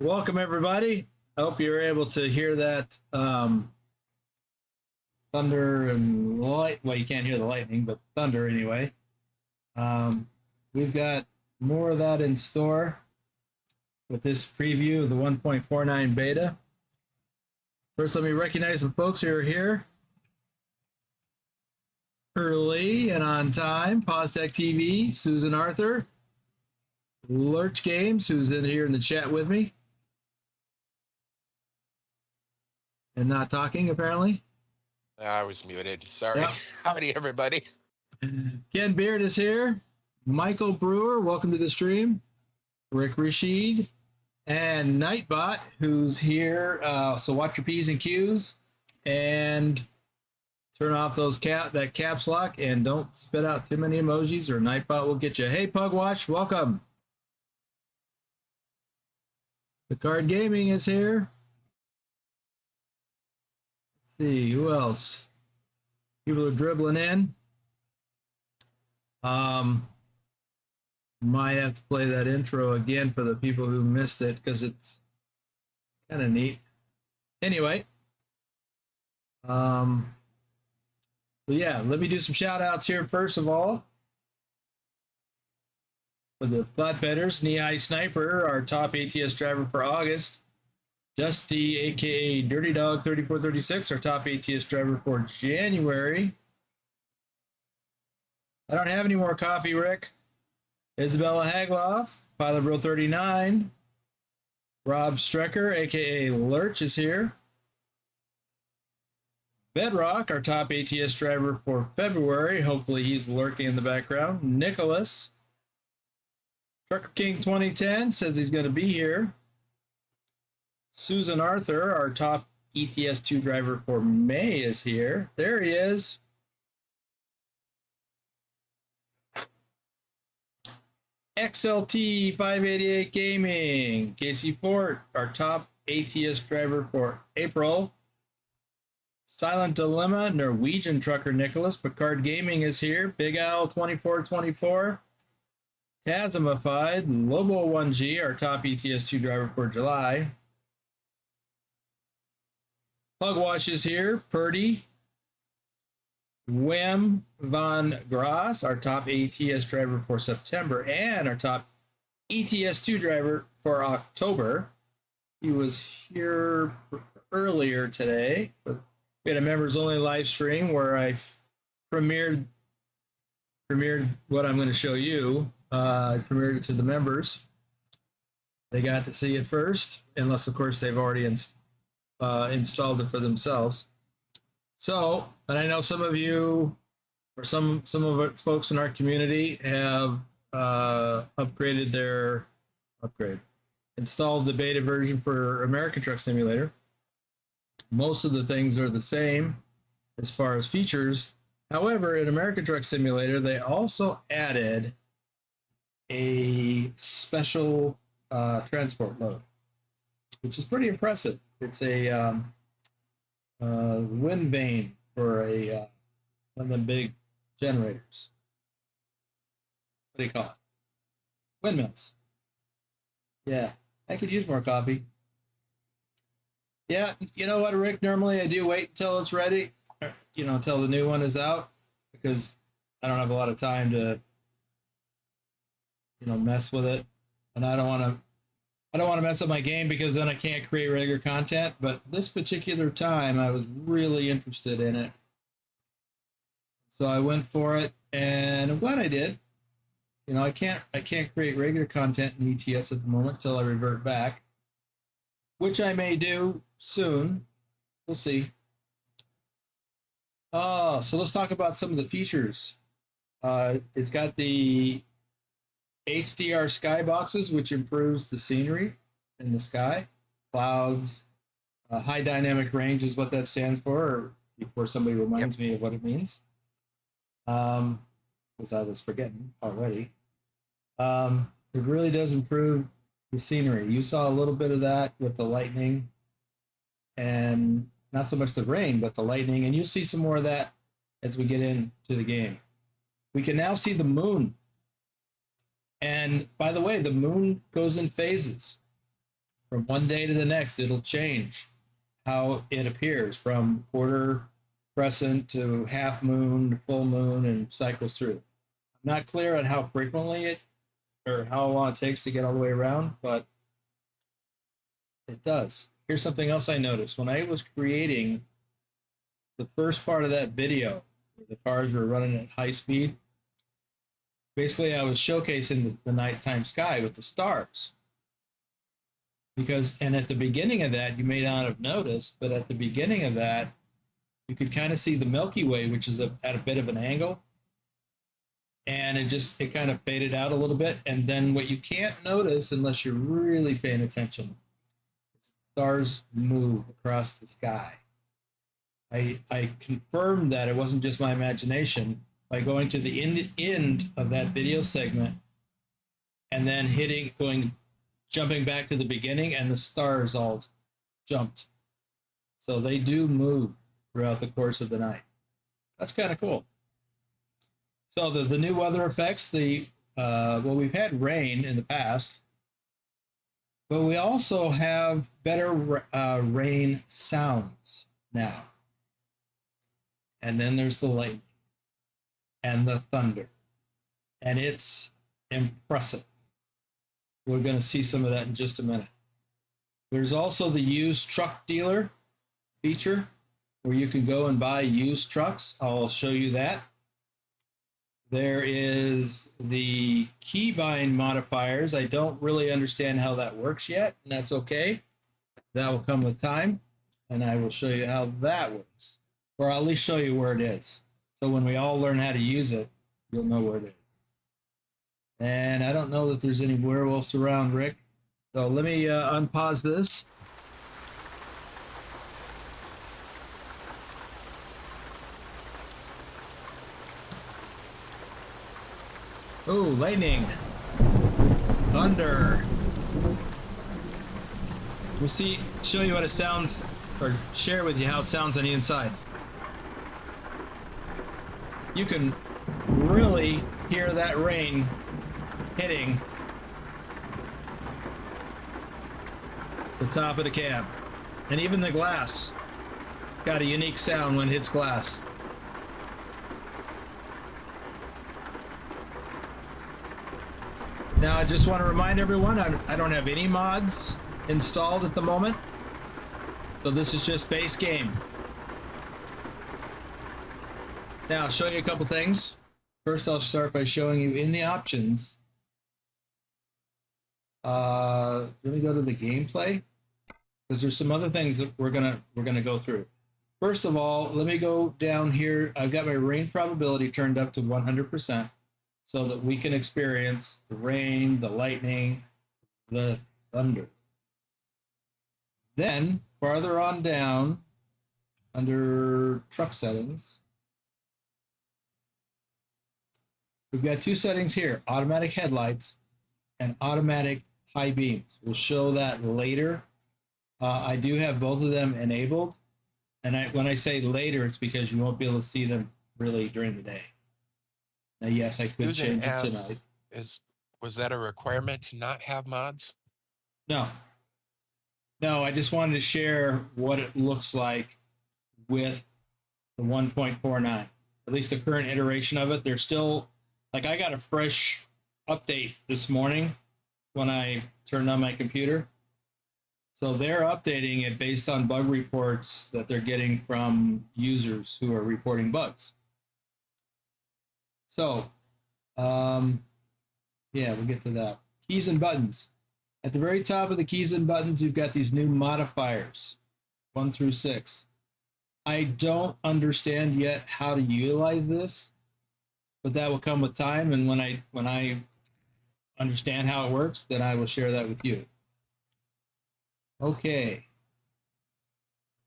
Welcome, everybody. I hope you're able to hear that thunder and light. Well, you can't hear the lightning, but thunder anyway. We've got more of that in store with this preview of the 1.49 beta. First, let me recognize some folks who are here early and on time. PosTech TV, Susan Arthur, Lurch Games, who's in here in the chat with me. And not talking, apparently. I was muted. Sorry. Yep. Howdy, everybody. Ken Beard is here. Michael Brewer, welcome to the stream. Rick Rashid and Nightbot, who's here. So watch your P's and Q's and turn off that caps lock and don't spit out too many emojis or Nightbot will get you. Hey, Pugwash, welcome. The Card Gaming is here. See who else. People are dribbling in. Might have to play that intro again for the people who missed it because it's kind of neat. Anyway, so yeah, let me do some shout outs here first of all. For the flatbedders, Knee Sniper, our top ATS driver for August. Dusty, aka Dirty Dog 3436, our top ATS driver for January. I don't have any more coffee, Rick. Isabella Hagloff, Pilot Bro 39. Rob Strecker, aka Lurch, is here. Bedrock, our top ATS driver for February. Hopefully he's lurking in the background. Nicholas. Trucker King 2010 says he's going to be here. Susan Arthur, our top ETS2 driver for May, is here. There he is. XLT 588 Gaming. Casey Fort, our top ATS driver for April. Silent Dilemma, Norwegian trucker Nicholas. Picard Gaming is here. Big Owl 2424. Tasmified, Lobo 1G, our top ETS2 driver for July. Pugwash is here. Purdy. Wim Van Gras, our top ATS driver for September, and our top ETS2 driver for October. He was here earlier today. We had a members only live stream where I premiered what I'm going to show you. I premiered it to the members. They got to see it first, unless of course they've already installed it for themselves. So, and I know some of you, or some of our folks in our community have installed the beta version for American Truck Simulator. Most of the things are the same as far as features. However, in American Truck Simulator, they also added a special transport mode, which is pretty impressive. It's a wind vane for one of the big generators. What do you call it? Windmills. Yeah, I could use more coffee. Yeah, you know what, Rick? Normally I do wait until it's ready, until the new one is out, because I don't have a lot of time to, mess with it, and I don't want to mess up my game because then I can't create regular content. But this particular time, I was really interested in it, so I went for it, and I'm glad I did. I can't create regular content in ETS at the moment until I revert back, which I may do soon. We'll see. So let's talk about some of the features. It's got the HDR skyboxes, which improves the scenery in the sky. Clouds, high dynamic range is what that stands for, or before somebody reminds me of what it means. Because I was forgetting already. It really does improve the scenery. You saw a little bit of that with the lightning, and not so much the rain, but the lightning, and you'll see some more of that as we get into the game. We can now see the moon. And by the way, the moon goes in phases. from one day to the next, it'll change how it appears from quarter crescent to half moon to full moon and cycles through. I'm not clear on how frequently it or how long it takes to get all the way around, but it does. Here's something else I noticed. When I was creating the first part of that video, where the cars were running at high speed, basically I was showcasing the nighttime sky with the stars. Because, and at the beginning of that, you may not have noticed, but at the beginning of that, you could kind of see the Milky Way, which is at a bit of an angle. And it kind of faded out a little bit. And then what you can't notice unless you're really paying attention, stars move across the sky. I confirmed that it wasn't just my imagination by going to the end of that video segment and then jumping back to the beginning, and the stars all jumped. So they do move throughout the course of the night. That's kind of cool. So the new weather effects, well, we've had rain in the past, but we also have better rain sounds now. And then there's the lightning and the thunder, and it's impressive. We're going to see some of that in just a minute. There's also the used truck dealer feature where you can go and buy used trucks. I'll show you that. There is the keybind modifiers. I don't really understand how that works yet, and that's okay. That will come with time, and I will show you how that works, or I'll at least show you where it is. So when we all learn how to use it, you'll know where it is. And I don't know that there's any werewolves around, Rick. So let me unpause this. Oh, lightning. Thunder. We'll show you what it sounds, or share with you how it sounds on the inside. You can really hear that rain hitting the top of the cab, and even the glass got a unique sound when it hits glass. Now I just want to remind everyone I don't have any mods installed at the moment, so this is just base game. Now I'll show you a couple things. First, I'll start by showing you in the options. Let me go to the gameplay, because there's some other things that we're gonna go through. First of all, let me go down here. I've got my rain probability turned up to 100% so that we can experience the rain, the lightning, the thunder. Then farther on down under truck settings, we've got two settings here: automatic headlights and automatic high beams. We'll show that later. I do have both of them enabled, and when I say later, it's because you won't be able to see them really during the day. Now, yes, I could change it tonight. Was that a requirement to not have mods? No, I just wanted to share what it looks like with the 1.49, at least the current iteration of it. They're still, like, I got a fresh update this morning when I turned on my computer. So they're updating it based on bug reports that they're getting from users who are reporting bugs. So, yeah, we'll get to that. Keys and buttons. At the very top of the keys and buttons, you've got these new modifiers, 1 through 6. I don't understand yet how to utilize this, but that will come with time. And when I understand how it works, then I will share that with you. Okay.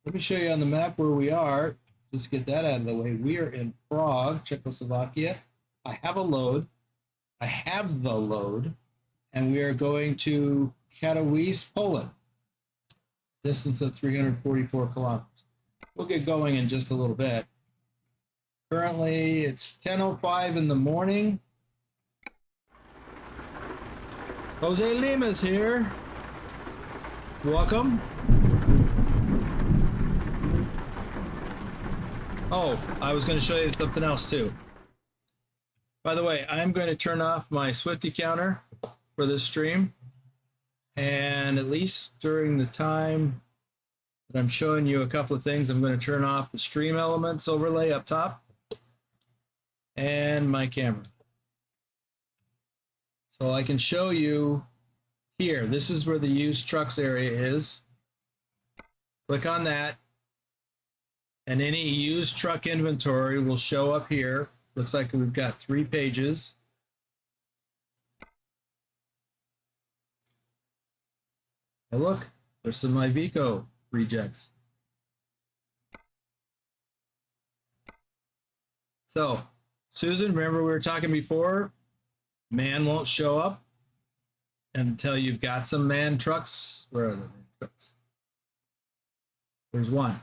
Let me show you on the map where we are. Just get that out of the way. We are in Prague, Czechoslovakia. I have the load, and we are going to Katowice, Poland. Distance of 344 kilometers. We'll get going in just a little bit. Currently, it's 10:05 in the morning. Jose Lima's here. Welcome. Oh, I was going to show you something else too. By the way, I'm going to turn off my Swifty counter for this stream. And at least during the time that I'm showing you a couple of things, I'm going to turn off the stream elements overlay up top and my camera. So I can show you here. This is where the used trucks area is. Click on that. And any used truck inventory will show up here. Looks like we've got 3 pages. Oh, look, there's some Iveco rejects. So, Susan, remember we were talking before, man won't show up until you've got some man trucks. Where are the man trucks? There's one.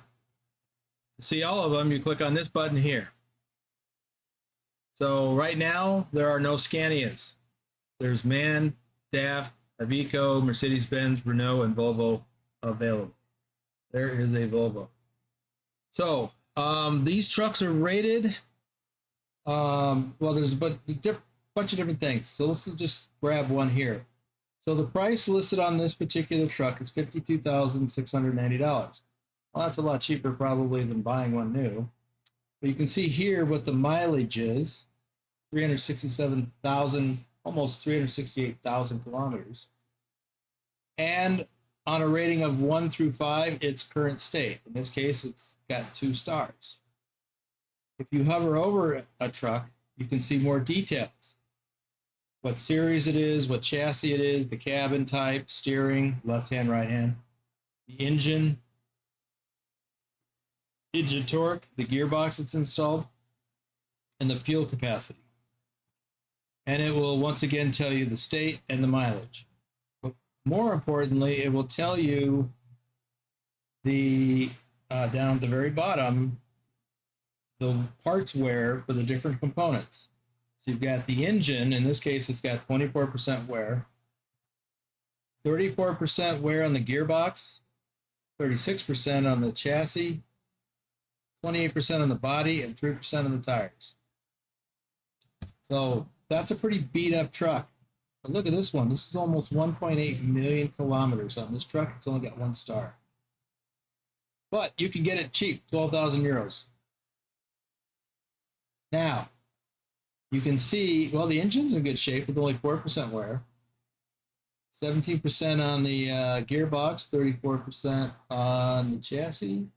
To see all of them, you click on this button here. So right now, there are no Scanias. There's MAN, DAF, Iveco, Mercedes-Benz, Renault, and Volvo available. There is a Volvo. So these trucks are rated. Well, there's a bunch of different things. So let's just grab one here. So the price listed on this particular truck is $52,690. Well, that's a lot cheaper probably than buying one new. But you can see here what the mileage is, 367,000, almost 368,000 kilometers. And on a rating of 1 through 5, its current state. In this case, it's got 2 stars. If you hover over a truck, you can see more details. What series it is, what chassis it is, the cabin type, steering, left hand, right hand, the engine torque, the gearbox that's installed, and the fuel capacity. And it will once again tell you the state and the mileage. But more importantly, it will tell you the down at the very bottom, the parts wear for the different components. So you've got the engine, in this case, it's got 24% wear, 34% wear on the gearbox, 36% on the chassis, 28% on the body, and 3% on the tires. So that's a pretty beat up truck. But look at this one. This is almost 1.8 million kilometers on this truck. It's only got 1 star. But you can get it cheap, 12,000 euros. Now, you can see, well, the engine's in good shape with only 4% wear. 17% on the gearbox, 34% on the chassis,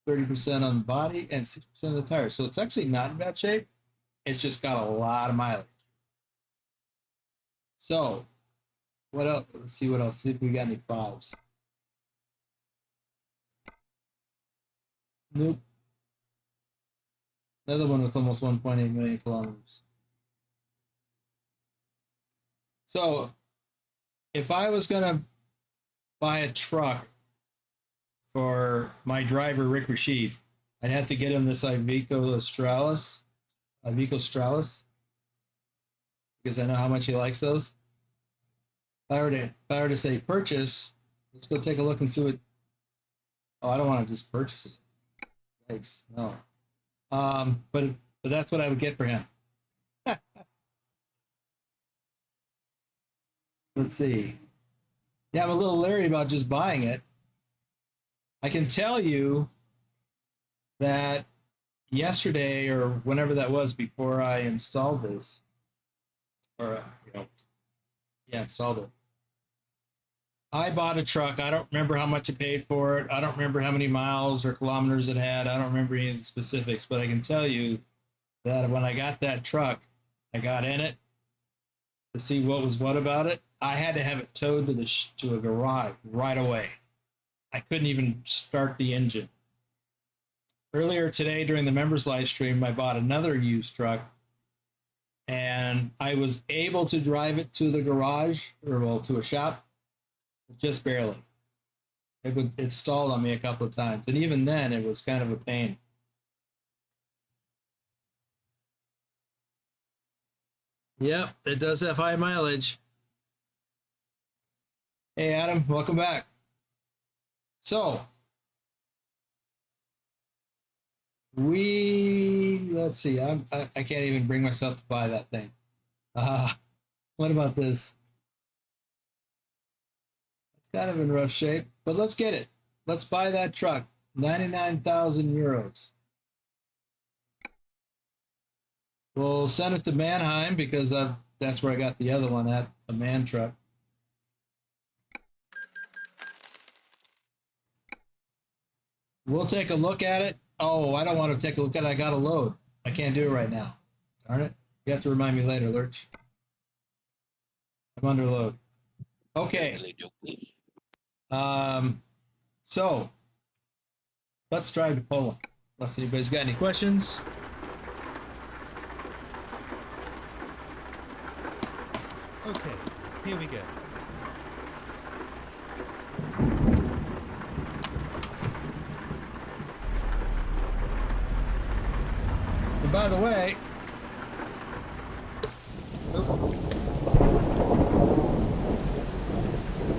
30% on the body, and 6% of the tires. So it's actually not in bad shape. It's just got a lot of mileage. So, what else? Let's see what else. See if we got any 5s. Nope. Another one with almost 1.8 million kilometers. So, if I was going to buy a truck for my driver, Rick Rashid, I'd have to get him this Iveco Stralis, because I know how much he likes those. If I were to say purchase, let's go take a look and see what. Oh, I don't want to just purchase it. Thanks. No. But that's what I would get for him. Let's see. Yeah, I'm a little leery about just buying it. I can tell you that yesterday or whenever that was before I installed this, or installed it. I bought a truck. I don't remember how much I paid for it. I don't remember how many miles or kilometers it had. I don't remember any of the specifics, but I can tell you that when I got that truck, I got in it to see what was what about it. I had to have it towed to a garage right away. I couldn't even start the engine. Earlier today during the members live stream, I bought another used truck, and I was able to drive it to the garage, or well, to a shop, just barely. It stalled on me a couple of times, and even then, it was kind of a pain. Yep, it does have high mileage. Hey, Adam, welcome back. So let's see. I can't even bring myself to buy that thing. What about this? It's kind of in rough shape, but let's get it. Let's buy that truck. 99,000 euros. We'll send it to Mannheim because that's where I got the other one at, a man truck. We'll take a look at it. Oh, I don't want to take a look at it. I got to load. I can't do it right now. Darn it. You have to remind me later, Lurch. I'm under load. Okay. So let's drive to Poland. Unless anybody's got any questions. Okay, here we go. And by the way,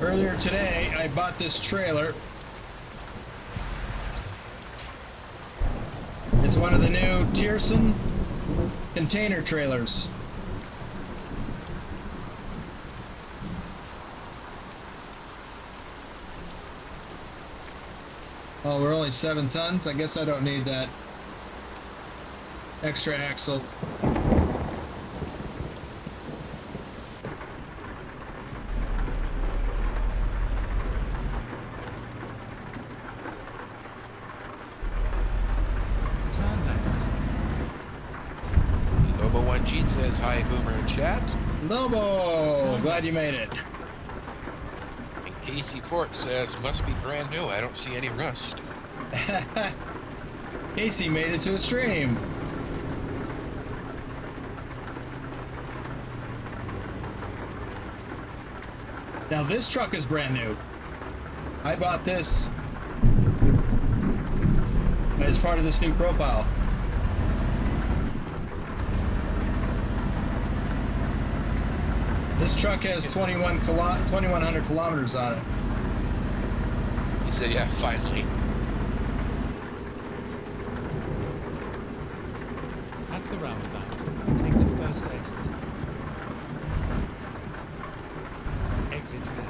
earlier today, I bought this trailer. It's one of the new Tierson container trailers. Oh, we're only 7 tons? I guess I don't need that extra axle. Lobo1G says hi, Boomer in chat. Lobo! Glad you made it. And Casey Fort says must be brand new. I don't see any rust. Casey made it to a stream. Now this truck is brand new. I bought this as part of this new profile. This truck has 2,100 kilometers on it. He said, yeah, finally. At the roundabout, take the first exit. Exit there.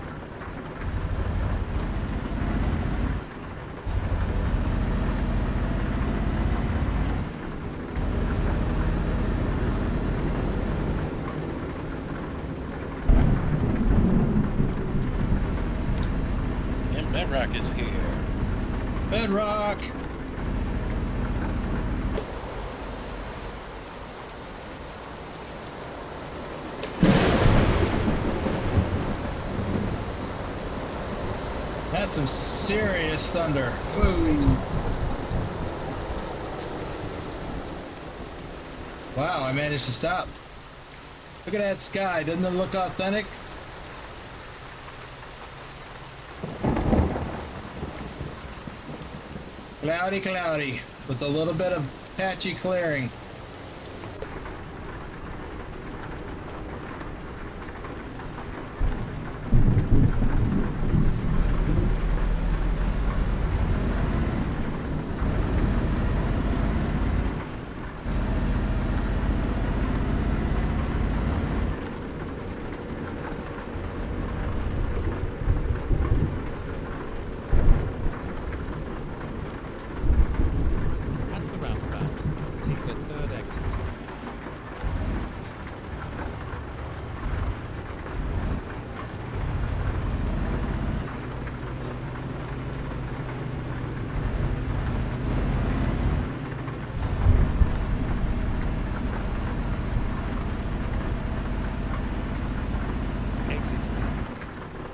And Bedrock is here. Bedrock! That's some serious thunder. Whoa. Wow, I managed to stop. Look at that sky. Doesn't it look authentic? Cloudy, cloudy, with a little bit of patchy clearing. At the roundabout, take the third exit. Exit there.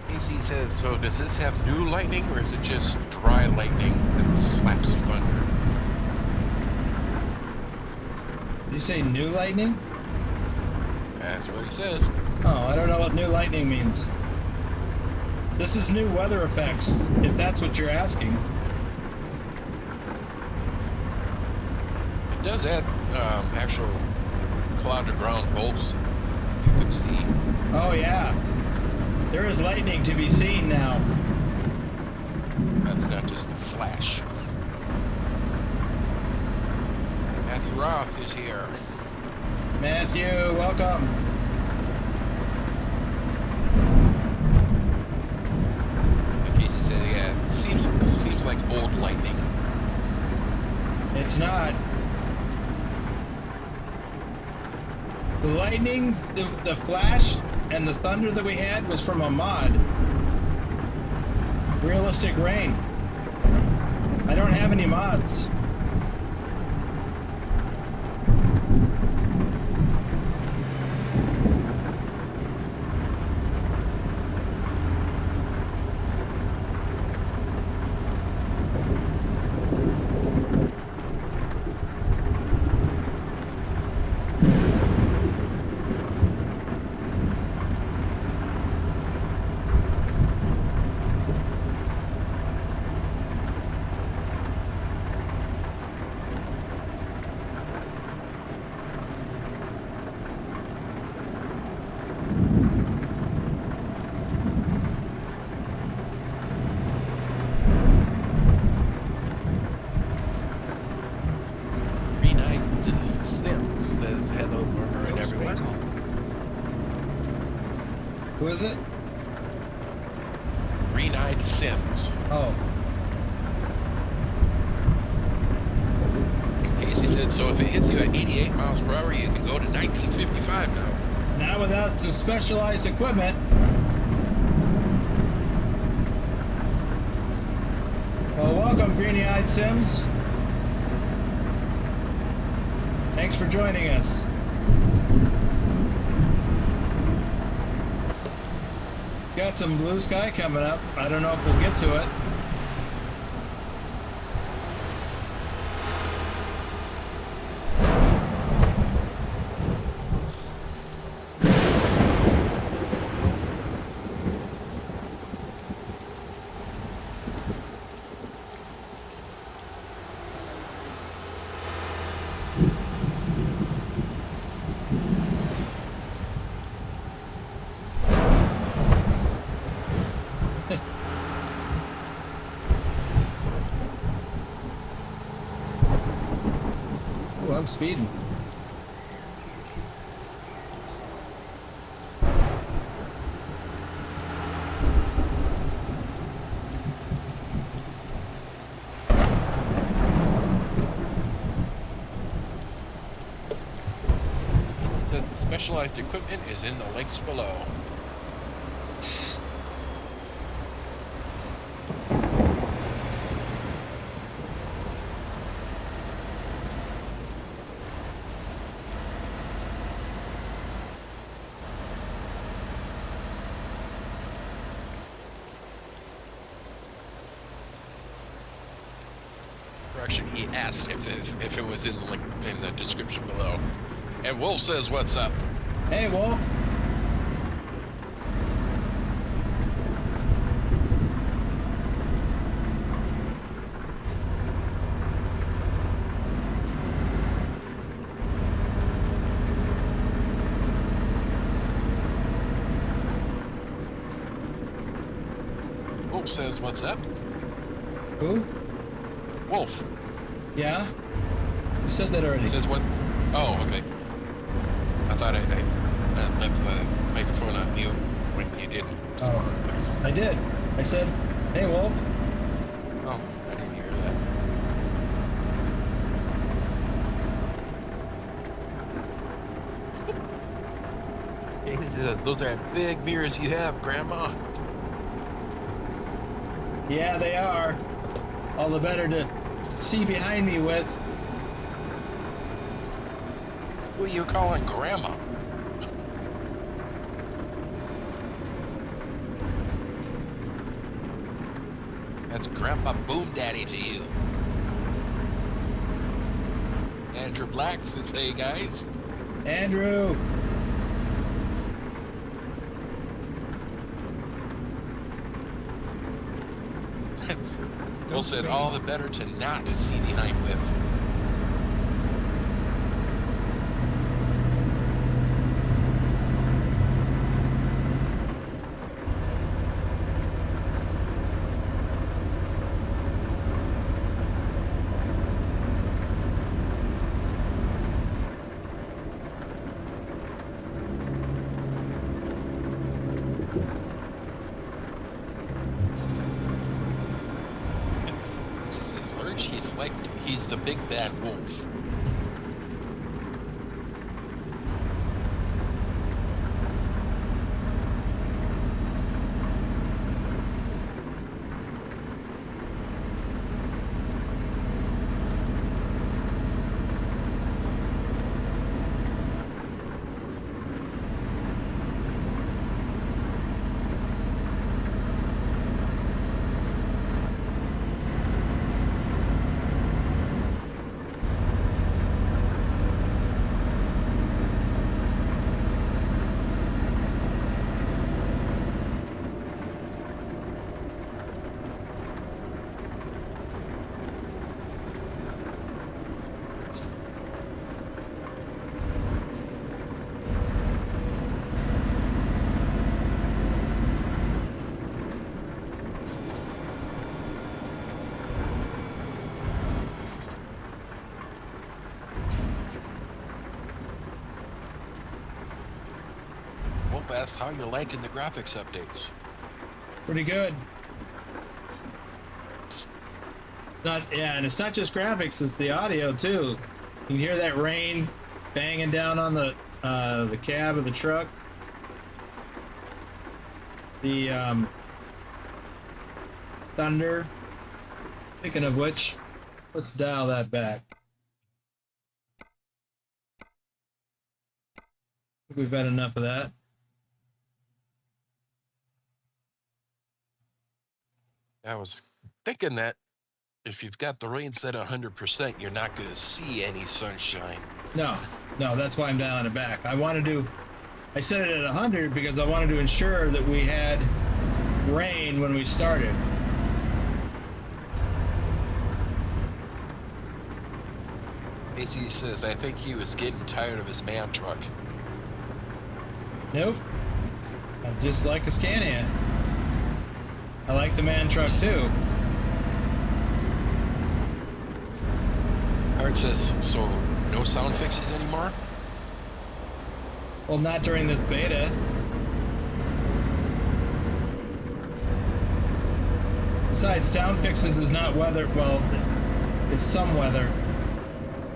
Casey says, so does this have new lightning or is it just dry lightning that slaps thunder? Did you say new lightning? That's what he says. Oh, I don't know what new lightning means. This is new weather effects, if that's what you're asking. It does add actual cloud to ground bolts. You can see. Oh yeah. There is lightning to be seen now. it's not just the flash. Matthew Roth is here. Matthew, welcome. Like Casey said, yeah, it seems like old lightning. It's not. The lightning, the flash, and the thunder that we had was from a mod. Realistic rain. I don't have any mods. Who is it? Green-eyed Sims. Oh. And Casey said, so if it hits you at 88 miles per hour, you can go to 1955 now. Not without some specialized equipment. Well, welcome, Greeny-eyed Sims. Thanks for joining us. Got some blue sky coming up. I don't know if we'll get to it. Oh, I'm speeding. The specialized equipment is in the links below. Actually, he asked if it was in the link in the description below. And Wolf says, "What's up?" Hey, Wolf. Wolf says, "What's up?" Who? Wolf. Yeah? You said that already. Says what? Oh, okay. I thought I left the microphone on mute when you didn't. So. Oh, I did. I said, hey, Wolf. Oh, I didn't hear that. He says, those are big mirrors you have, Grandma. Yeah, they are. All the better to see behind me with. Who are you calling Grandma? That's Grandpa Boom Daddy to you. Andrew Black says, hey guys. Andrew. Bill said all the better to not see behind with. is the big bad wolf. Wolf asks how you're liking the graphics updates. Pretty good. It's not, yeah, and it's not just graphics, it's the audio too. You can hear that rain banging down on the cab of the truck. The thunder. Speaking of which, let's dial that back. I think we've had enough of that. I was thinking that if you've got the rain set 100%, you're not going to see any sunshine. No, that's why I'm dialing it back. I set it at 100 because I wanted to ensure that we had rain when we started. AC says, I think he was getting tired of his man truck. Nope. I just like a Scania. I like the man truck too. Hart says, so no sound fixes anymore? Well, not during this beta. Besides, sound fixes is not weather. Well, it's some weather.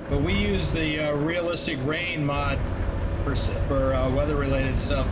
But we use the realistic rain mod for weather-related stuff.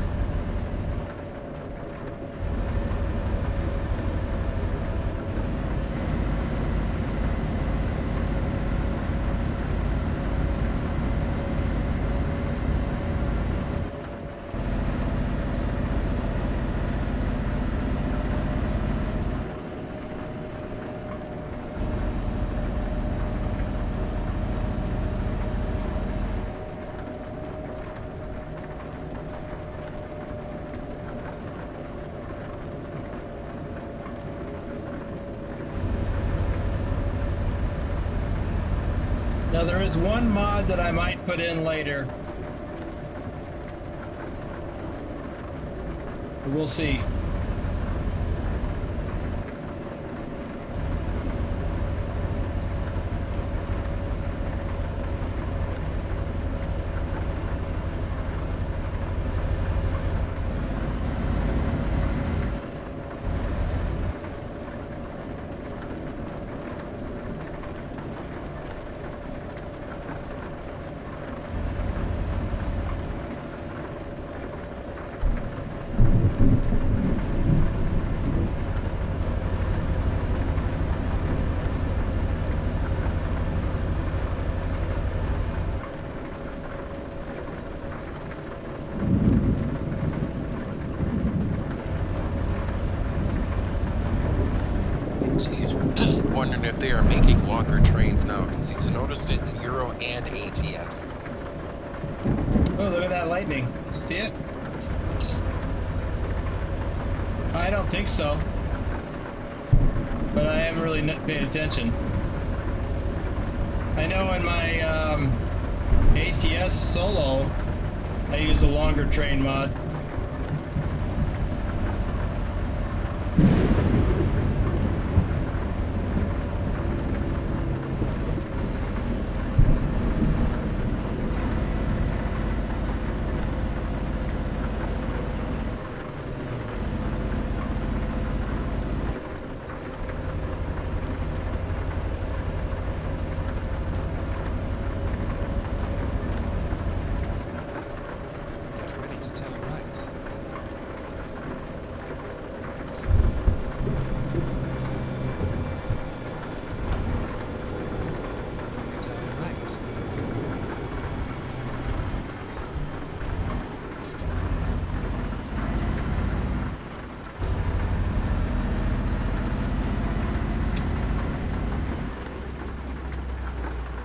Now there is one mod that I might put in later. We'll see. Wondering if they are making longer trains now, because he's noticed it in Euro and ATS. Oh, look at that lightning. See it? I don't think so. But I haven't really paid attention. I know in my ATS solo, I use a longer train mod.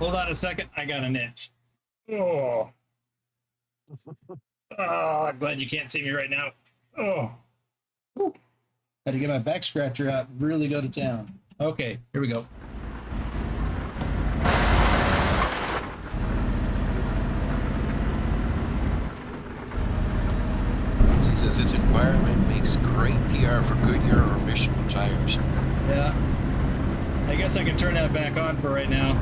Hold on a second. I got an itch. Oh. Oh, I'm glad you can't see me right now. Oh. Whew. Had to get my back scratcher out and really go to town. Okay, here we go. He says its environment makes great PR for Goodyear or Michelin tires. Yeah. I guess I can turn that back on for right now.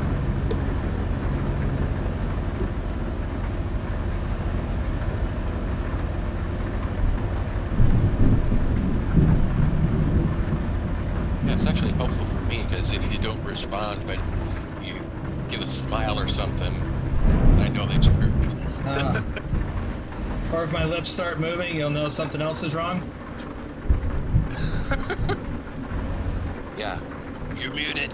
Yeah, it's actually helpful for me because if you don't respond, but you give a smile or something, I know that you're. Or if my lips start moving, you'll know something else is wrong. Yeah, you're muted.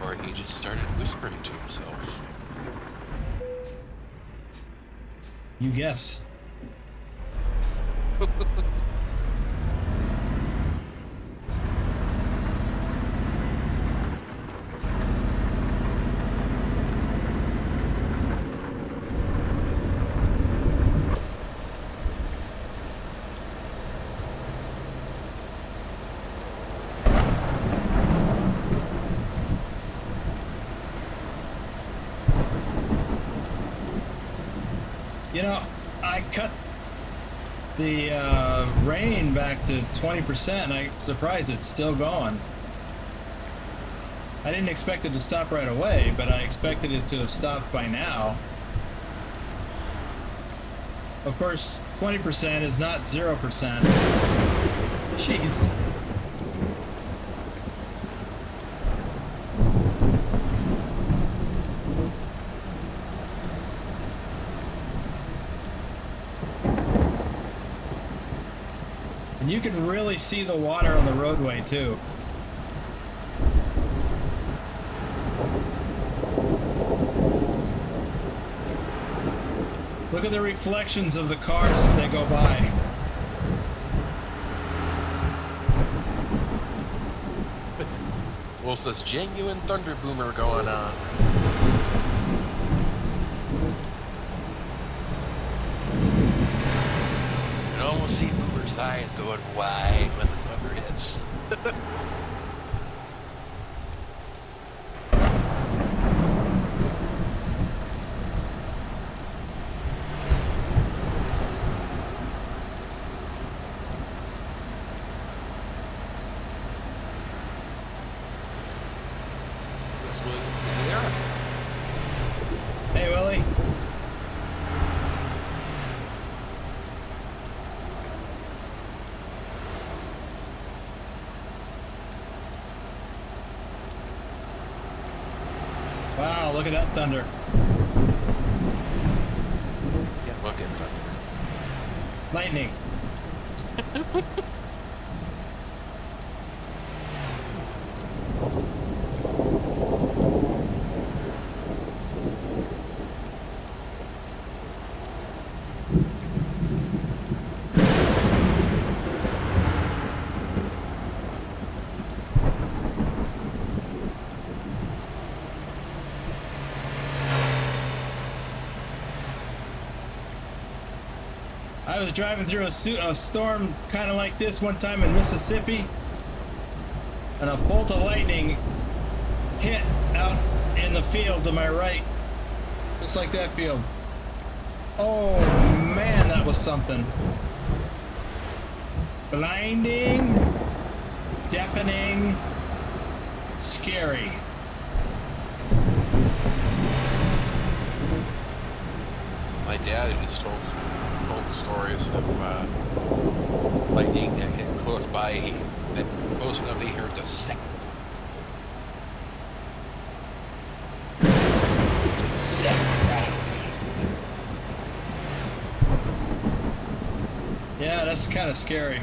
Or he just started whispering to himself. You guess. You know, I cut the rain back to 20%, and I'm surprised it's still going. I didn't expect it to stop right away, but I expected it to have stopped by now. Of course, 20% is not 0%. Jeez. And you can really see the water on the roadway too. Look at the reflections of the cars as they go by. Well, says genuine thunder boomer going on. You can almost see Boomer's eyes going wide when the thunder hits. Williams is there. Hey, Willie. Wow, look at that thunder. Yeah, look at thunder. Lightning. I was driving through a storm kind of like this one time in Mississippi, and a bolt of lightning hit out in the field to my right, just like that field. Oh man, that was something. Blinding, deafening, scary. My dad just told stories of lightning that hit close by, that close enough to hear the sick. Yeah, that's kind of scary.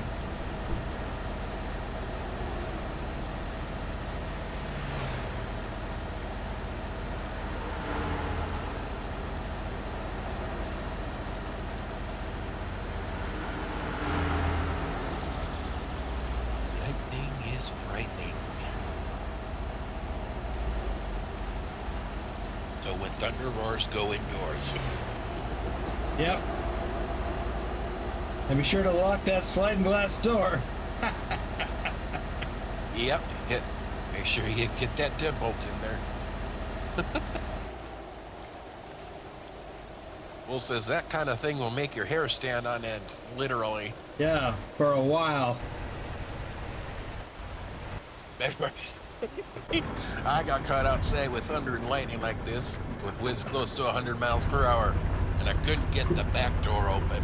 thunder roars, go indoors. Yep. And be sure to lock that sliding glass door. Yep, make sure you get that deadbolt in there. Will says that kind of thing will make your hair stand on end, literally. Yeah, for a while. I got caught outside with thunder and lightning like this, with winds close to 100 miles per hour, and I couldn't get the back door open.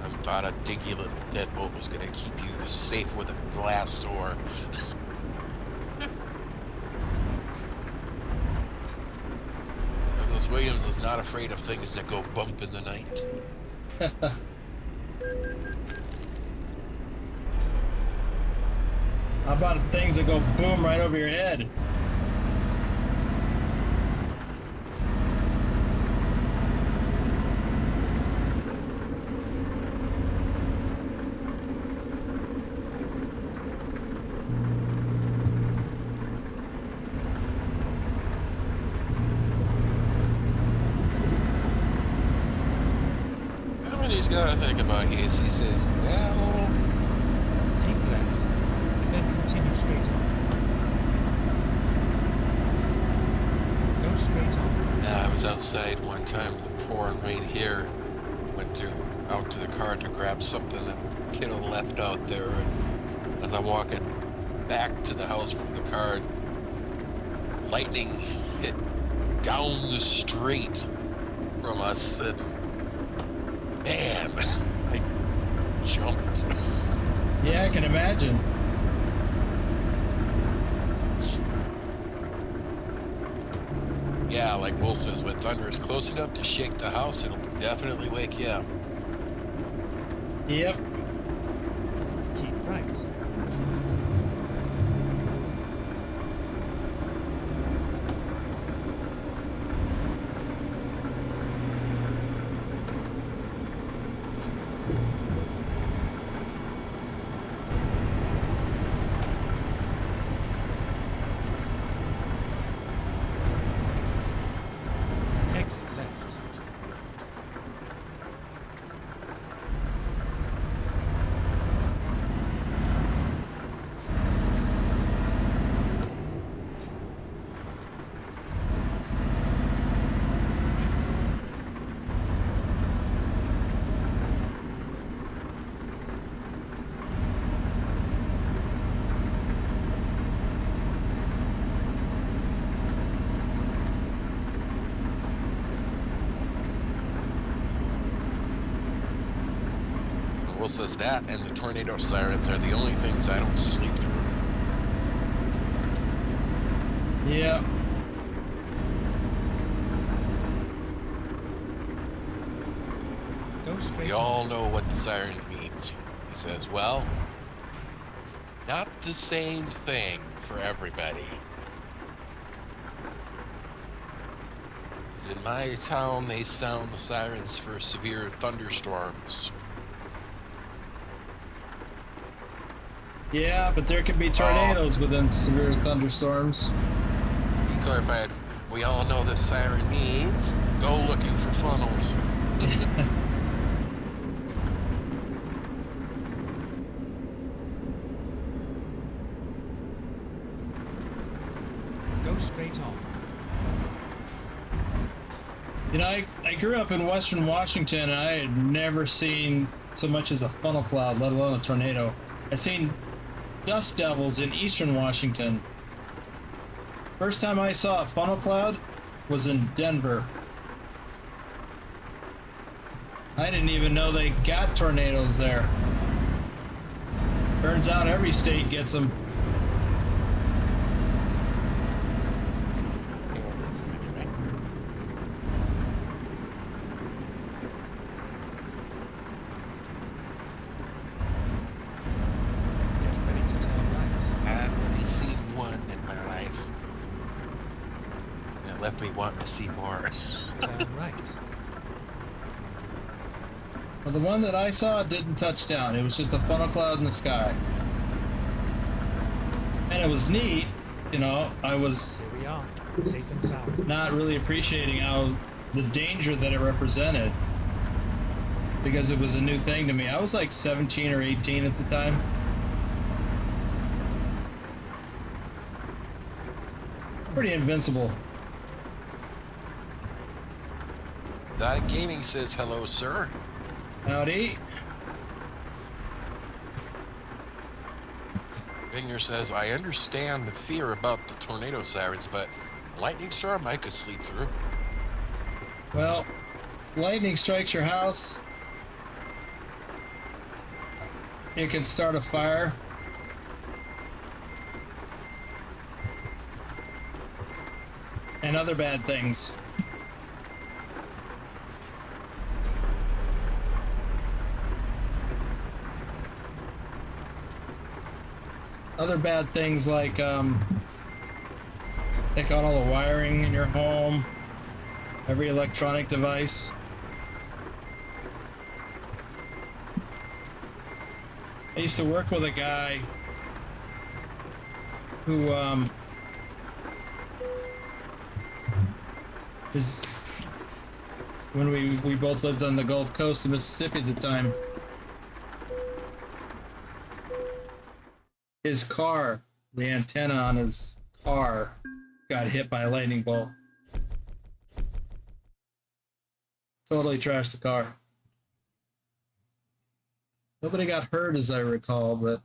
I thought a dinky little deadbolt was going to keep you safe with a glass door. Douglas Williams is not afraid of things that go bump in the night. How about things that go boom right over your head? He's got to think about his. He says, well, Keep left, and then continue straight on. Go straight on. I was outside one time in the pouring rain here. Went out to the car to grab something that kiddo left out there, and as I'm walking back to the house from the car, lightning hit down the street from us, and man, I jumped. Yeah, I can imagine. Yeah, like Will says, when thunder is close enough to shake the house, it'll definitely wake you up. Yep. Keep right. Exit left. Will says that and the tornado sirens are the only things I don't sleep through. Yep. Go straight We on. all know what the siren means. He says, well, not the same thing for everybody. In my town, they sound the sirens for severe thunderstorms. Yeah, but there can be tornadoes within severe thunderstorms. He clarified, we all know the siren means go looking for funnels. Go straight on. You know, I grew up in Western Washington, and I had never seen so much as a funnel cloud, let alone a tornado. I've seen dust devils in Eastern Washington. First time I saw a funnel cloud was in Denver. I didn't even know they got tornadoes there. Turns out every state gets them. Get ready to turn right. I've only seen one in my life. And it left me wanting to see more. Turn right. Well, the one that I saw didn't touch down. It was just a funnel cloud in the sky. and it was neat. You know, I was Here we are, safe and sound. not really appreciating how the danger that it represented because it was a new thing to me. I was like 17 or 18 at the time. Pretty invincible. That Gaming says hello, sir. Howdy. Vinger says, I understand the fear about the tornado sirens, but lightning storm I could sleep through. Well, lightning strikes your house. It can start a fire. And other bad things. Other bad things like take out all the wiring in your home, every electronic device. I used to work with a guy who when we both lived on the Gulf Coast of Mississippi at the time. His car, the antenna on his car, got hit by a lightning bolt. Totally trashed the car. Nobody got hurt as I recall, but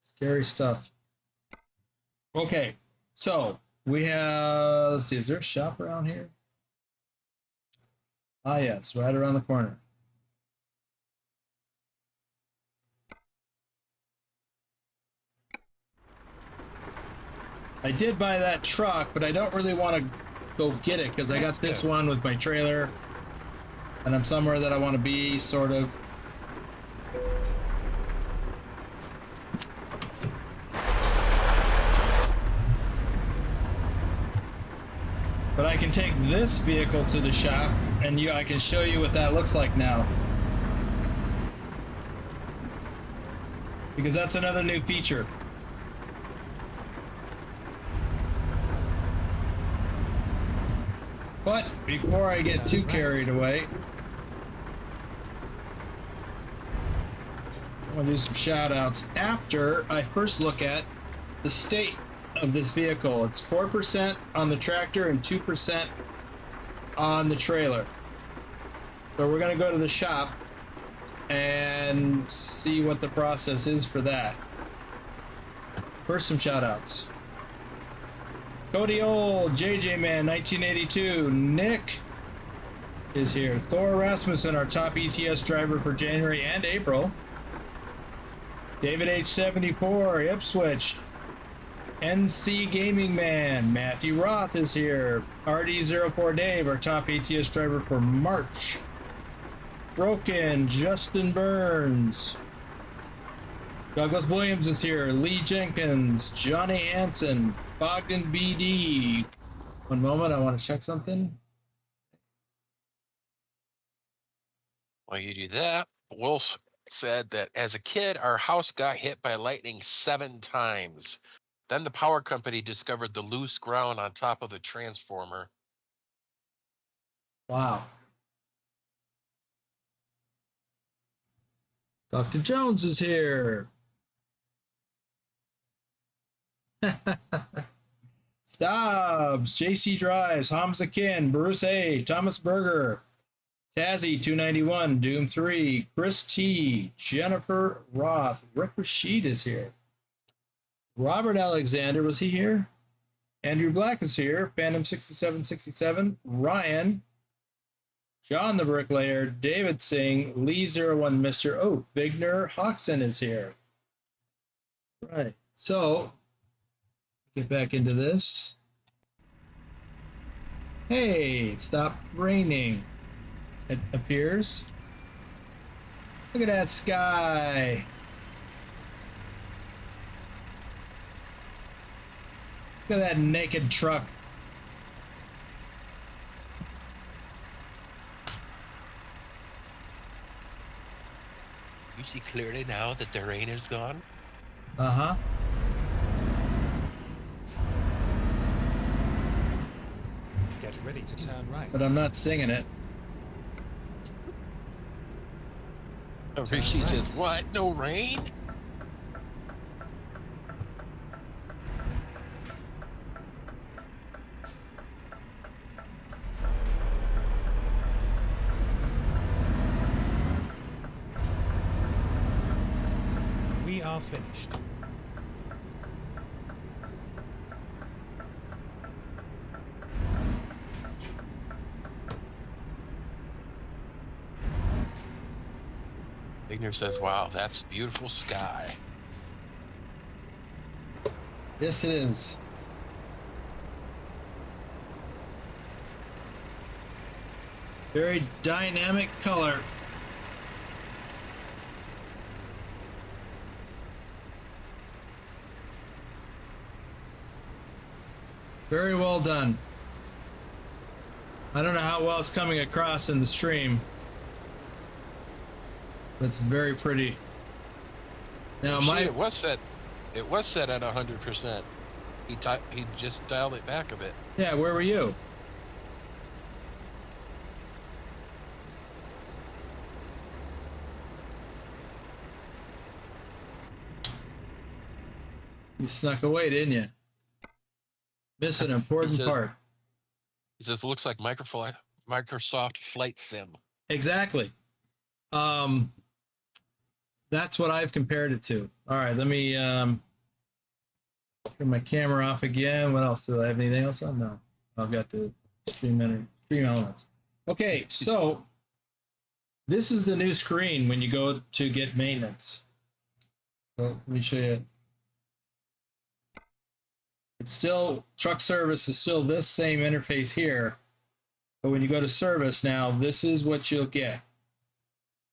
scary stuff. Okay, so we have, let's see, is there a shop around here? Ah, yes, right around the corner. I did buy that truck, but I don't really want to go get it because I got this one with my trailer and I'm somewhere that I want to be, sort of. But I can take this vehicle to the shop and I can show you what that looks like now. Because that's another new feature. But before I get too carried away, I want to do some shout outs after I first look at the state of this vehicle. It's 4% on the tractor and 2% on the trailer. So we're going to go to the shop and see what the process is for that. First, some shout outs. Cody Old, JJ Man 1982, Nick is here. Thor Rasmussen, our top ETS driver for January and April. David H74, Ipswich. NC Gaming Man, Matthew Roth is here. RD04 Dave, our top ATS driver for March. Broken, Justin Burns. Douglas Williams is here. Lee Jenkins, Johnny Hansen, Bogdan BD. One moment, I want to check something. While you do that, Wolf said that as a kid, our house got hit by lightning 7 times. Then the power company discovered the loose ground on top of the transformer. Wow. Dr. Jones is here. Stobbs, JC Drives, Hamza Kin, Bruce A, Thomas Berger, Tazzy 291, Doom 3, Chris T, Jennifer Roth, Rick Rashid is here. Robert Alexander, was he here? Andrew Black is here. Phantom 6767, Ryan, John the Bricklayer, David Singh, Lee01 Mr. Oh, Vigner Hoxton is here. Right. So get back into this. Hey, it stopped raining. It appears. Look at that sky. Look at that naked truck. You see clearly now that the rain is gone? Uh-huh. Get ready to turn right. But I'm not singing it. She right. says, what? No rain? We are finished. Igner says, wow, that's beautiful sky. Yes, it is. Very dynamic color. Very well done. I don't know how well it's coming across in the stream. But it's very pretty. Now It was set at 100%. He just dialed it back a bit. Yeah, where were you? You snuck away, didn't you? Missed an important part. He says, looks like Microsoft Flight Sim. Exactly. That's what I've compared it to. All right, let me turn my camera off again. What else? Do I have anything else on? No. I've got the stream elements. Okay, so this is the new screen when you go to get maintenance. So let me show you. It's still, truck service is still this same interface here. But when you go to service now, this is what you'll get.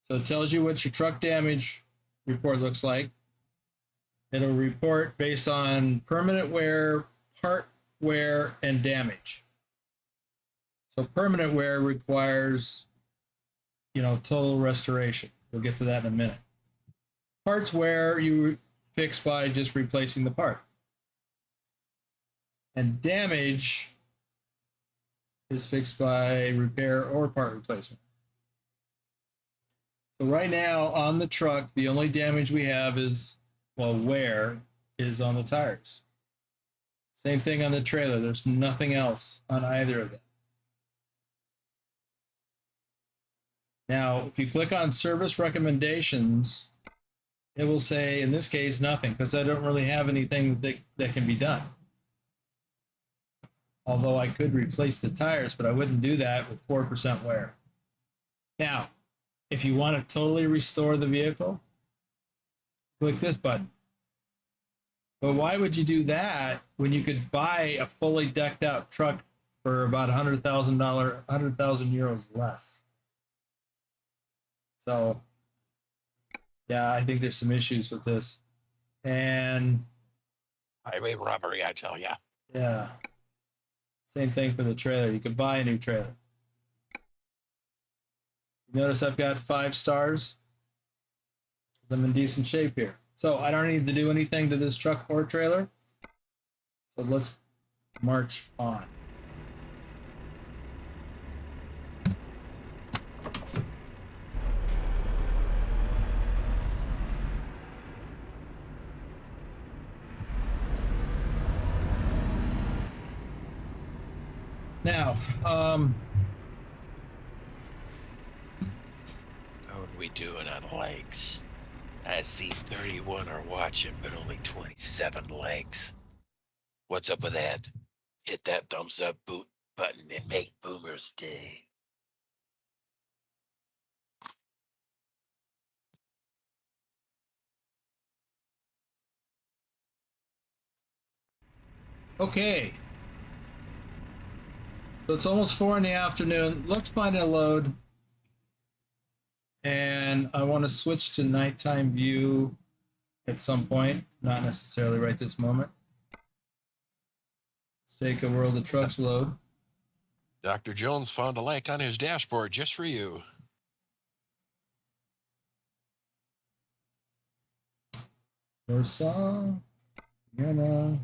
So it tells you what your truck damage report looks like. It'll report based on permanent wear, part wear, and damage. So permanent wear requires, total restoration. We'll get to that in a minute. Parts wear you fix by just replacing the part. And damage is fixed by repair or part replacement. So right now on the truck, the only damage we have is, wear is on the tires. Same thing on the trailer. There's nothing else on either of them. Now, if you click on service recommendations, it will say, in this case, nothing, because I don't really have anything that can be done. Although I could replace the tires, but I wouldn't do that with 4% wear. Now, if you want to totally restore the vehicle, click this button. But why would you do that when you could buy a fully decked out truck for about $100,000, 100,000 euros less? So, yeah, I think there's some issues with this. And highway robbery, I tell ya. Yeah. Same thing for the trailer. You could buy a new trailer. Notice I've got 5 stars. I'm in decent shape here. So I don't need to do anything to this truck or trailer. So let's march on. Now, how are we doing on likes? I see 31 are watching, but only 27 likes. What's up with that? Hit that thumbs up button and make Boomer's day. okay. So it's almost 4 in the afternoon. Let's find a load. And I want to switch to nighttime view at some point, not necessarily right this moment. Let's take a World of Trucks load. Dr. Jones found a like on his dashboard just for you. Warsaw, Vienna.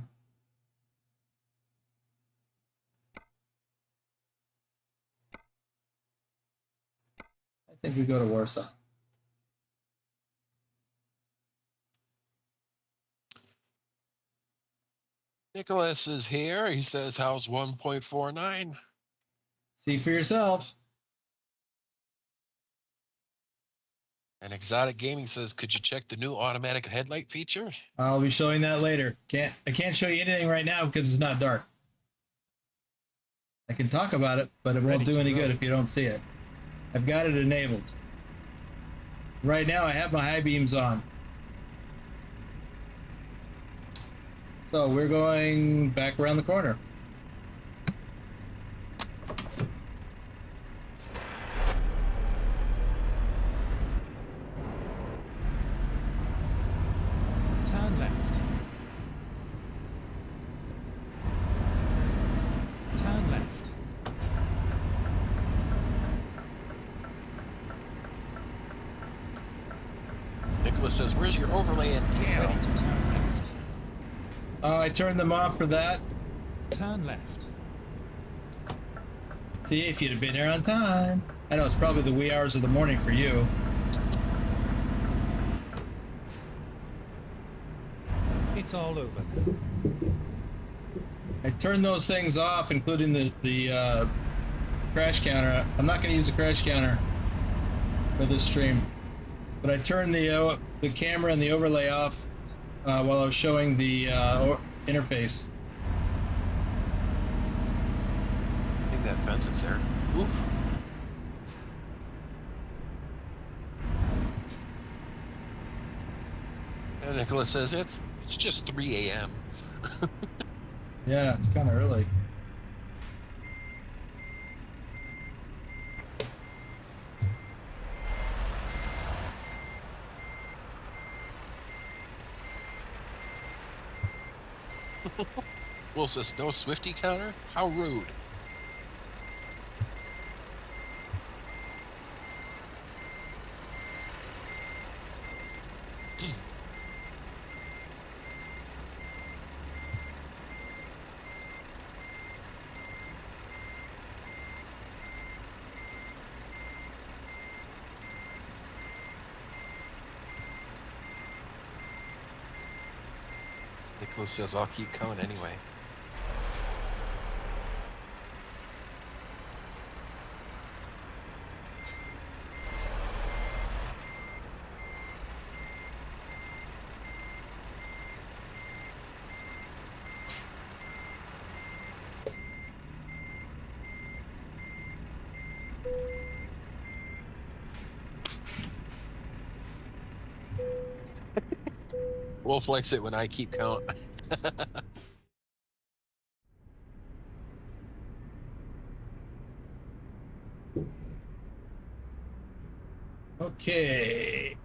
I think we go to Warsaw. Nicholas is here. He says, how's 1.49? See for yourself. And Exotic Gaming says, could you check the new automatic headlight feature? I'll be showing that later. I can't show you anything right now because it's not dark. I can talk about it, but it won't do any good if you don't see it. I've got it enabled. Right now I have my high beams on. So we're going back around the corner. Turn left. Turn left. Nicholas says, where's your overlay and Ready cam? to turn left. Oh, I turned them off for that. Turn left. See, if you'd have been here on time. I know it's probably the wee hours of the morning for you. It's all over now. I turned those things off, including the crash counter. I'm not going to use the crash counter for this stream, but I turned the camera and the overlay off while I was showing the interface. I think that fence is there. Oof. And Nicholas says, it's just 3 a.m. Yeah, it's kind of early. Will says, no Swifty counter? How rude. Nicholas says, I'll keep count anyway. Wolf likes it when I keep count. Okay.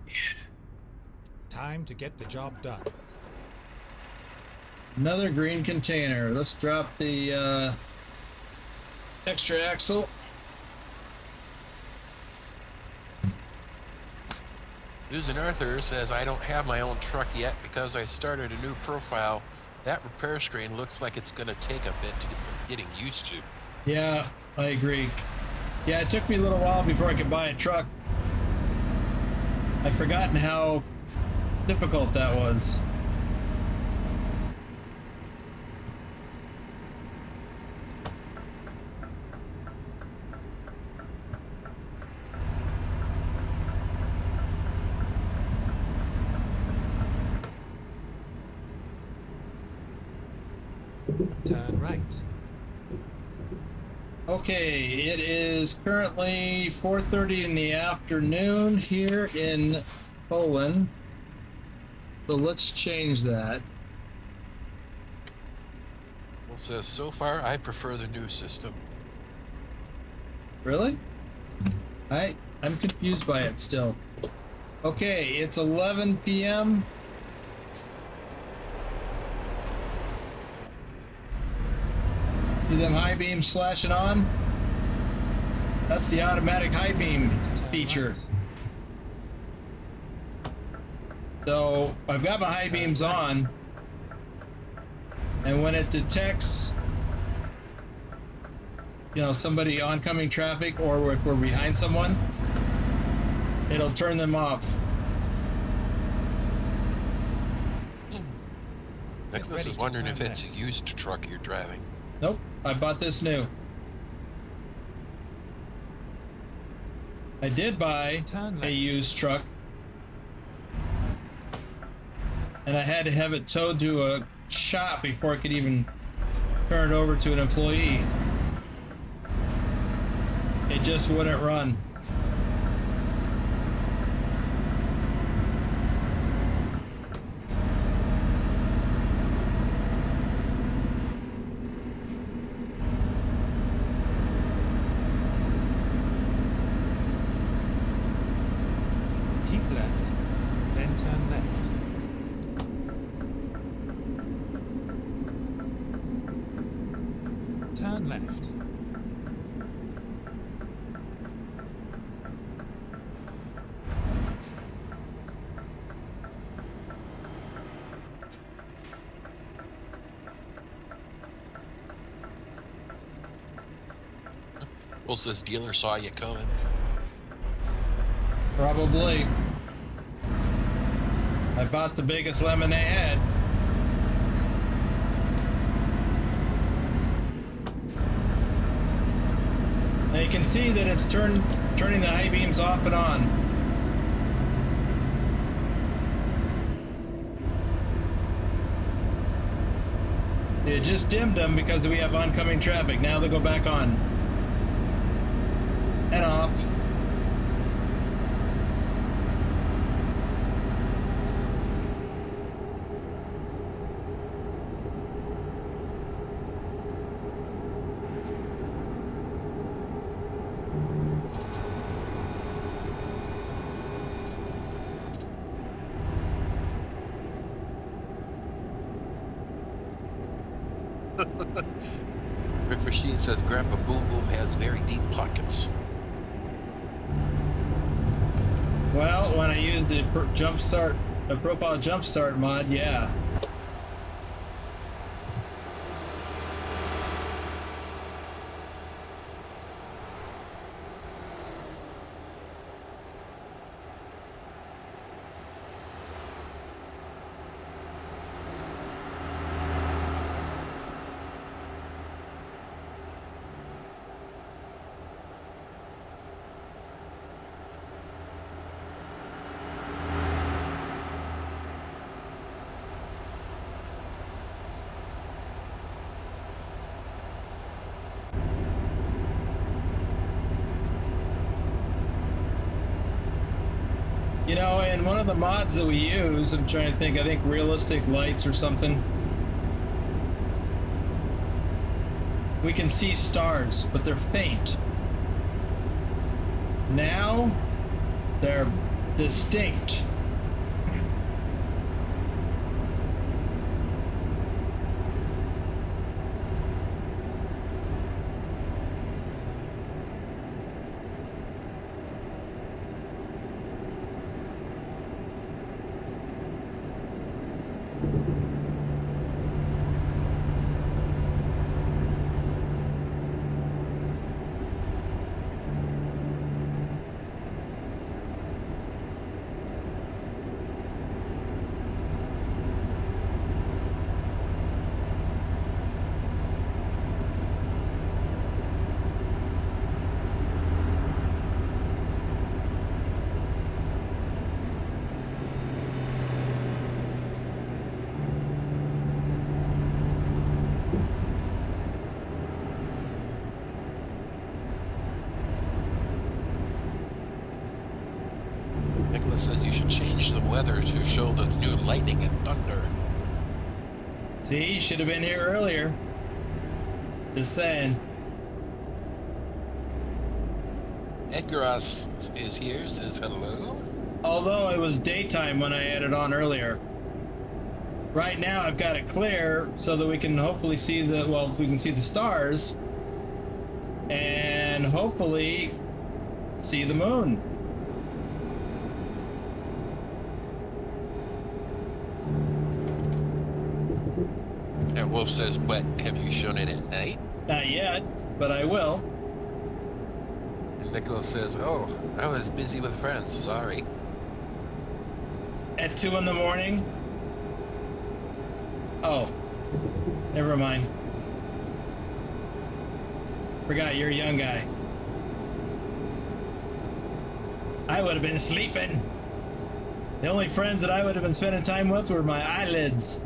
Time to get the job done. Another green container. Let's drop the extra axle. Susan Arthur says, I don't have my own truck yet because I started a new profile. That repair screen looks like it's going to take a bit to get getting used to. Yeah, I agree. Yeah, it took me a little while before I could buy a truck. I'd forgotten how difficult that was. Turn right. Okay, it is currently 4:30 in the afternoon here in Poland. So let's change that. Well, says, so far, I prefer the new system. Really? I'm confused by it still. Okay, it's 11 p.m. See them high beams flashing on? That's the automatic high beam feature. So I've got my high beams on, and when it detects, you know, somebody oncoming traffic, or if we're behind someone, it'll turn them off. Nicholas is wondering if it's a used truck you're driving. Nope, I bought this new. I did buy a used truck, and I had to have it towed to a shop before I could even turn it over to an employee. It just wouldn't run. Keep left, then turn left. Turn left. Well, this dealer saw you coming. Probably. I bought the biggest lemon they had. Now you can see that it's turning the high beams off and on. It just dimmed them because we have oncoming traffic. Now they go back on and off. Rick Machine says Grandpa Boom Boom has very deep pockets. Well, when I used the profile jumpstart mod, yeah. You know, in one of the mods that we use, I'm trying to think, I think realistic lights or something, we can see stars, but they're faint. Now, they're distinct. Nicholas says you should change the weather to show the new lightning and thunder. See, you should have been here earlier. Just saying. Edgaros is here, says hello. Although it was daytime when I had it on earlier. Right now I've got it clear so that we can hopefully see the, well, if we can see the stars and hopefully see the moon. And Wolf says, but have you shown it at night? Not yet, but I will. And Nicholas says, oh, I was busy with friends. Sorry. At 2 in the morning? Oh, never mind. Forgot you're a young guy. I would have been sleeping. The only friends that I would have been spending time with were my eyelids.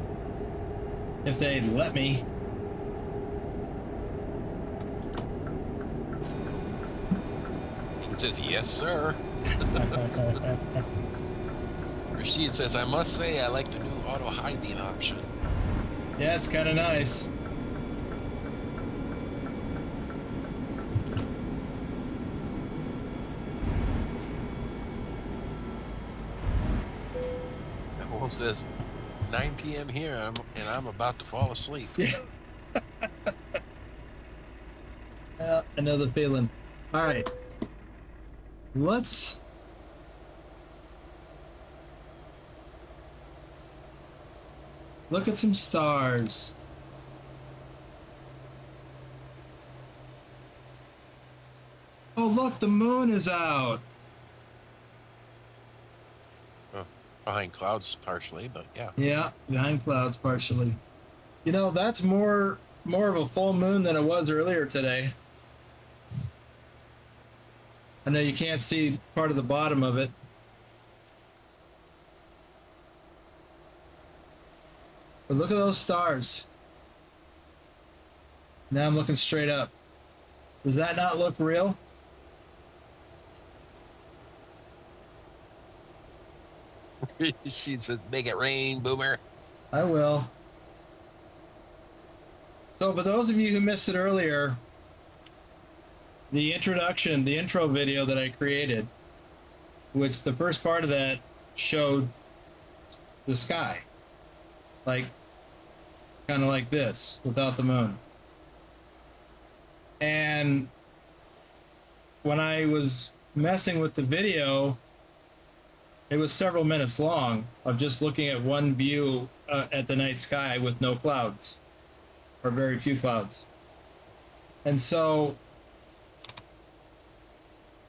If they'd let me. He says, yes, sir. Rashid says, I must say I like the new auto high beam option. Yeah, it's kind of nice. And Wolf says, 9 p.m. here, and I'm about to fall asleep. Yeah, I know the feeling. All right. Let's look at some stars. Oh, look, the moon is out. Behind clouds partially, but yeah. Yeah, behind clouds partially. You know, that's more of a full moon than it was earlier today. I know you can't see part of the bottom of it. But look at those stars. Now I'm looking straight up. Does that not look real? She says, make it rain, boomer. I will. So for those of you who missed it earlier, the intro video that I created, which the first part of that showed the sky. Like, kind of like this, without the moon. And when I was messing with the video, it was several minutes long of just looking at one view at the night sky with no clouds, or very few clouds. And so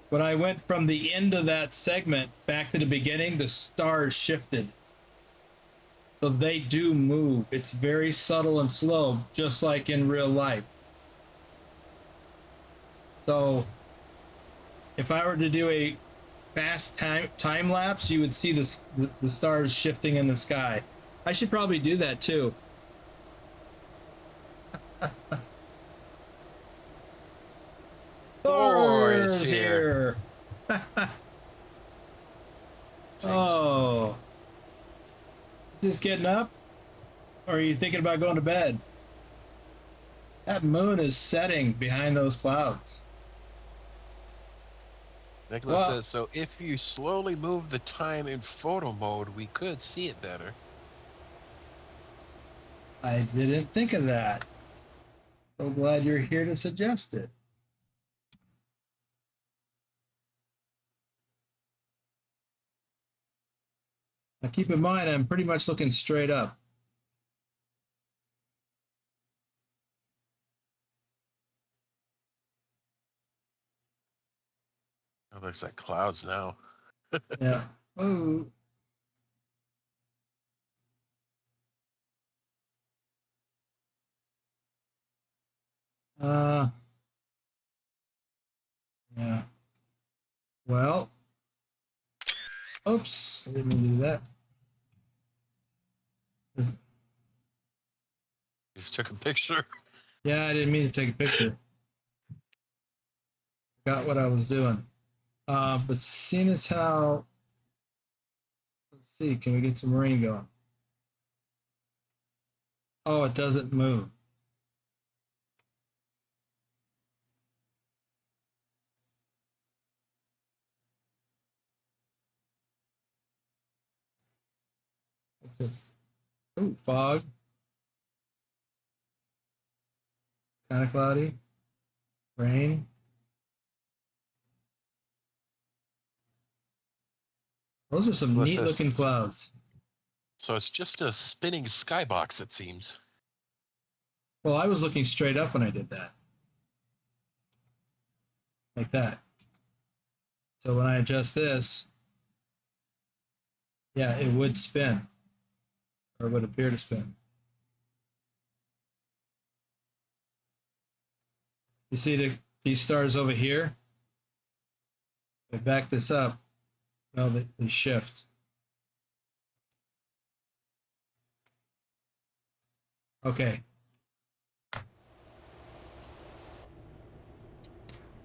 when I went from the end of that segment back to the beginning, the stars shifted. So they do move. It's very subtle and slow, just like in real life. So if I were to do a fast time lapse, you would see the stars shifting in the sky. I should probably do that too. Thor is Thor's here. Oh, just getting up, or are you thinking about going to bed? That moon is setting behind those clouds. Nicholas says, so if you slowly move the time in photo mode, we could see it better. I didn't think of that. So glad you're here to suggest it. Now keep in mind, I'm pretty much looking straight up. It looks like clouds now. Yeah. Ooh. Yeah. Well. Oops. I didn't mean to do that. Just took a picture. Yeah, I didn't mean to take a picture. Forgot what I was doing. But seeing as how, let's see, can we get some rain going? Oh, it doesn't move. What's this? Ooh, fog. Kind of cloudy. Rain. Those are some neat looking clouds. So it's just a spinning skybox, it seems. Well, I was looking straight up when I did that. Like that. So when I adjust this, yeah, it would spin. Or would appear to spin. You see these stars over here? If I back this up, well, they shift. Okay.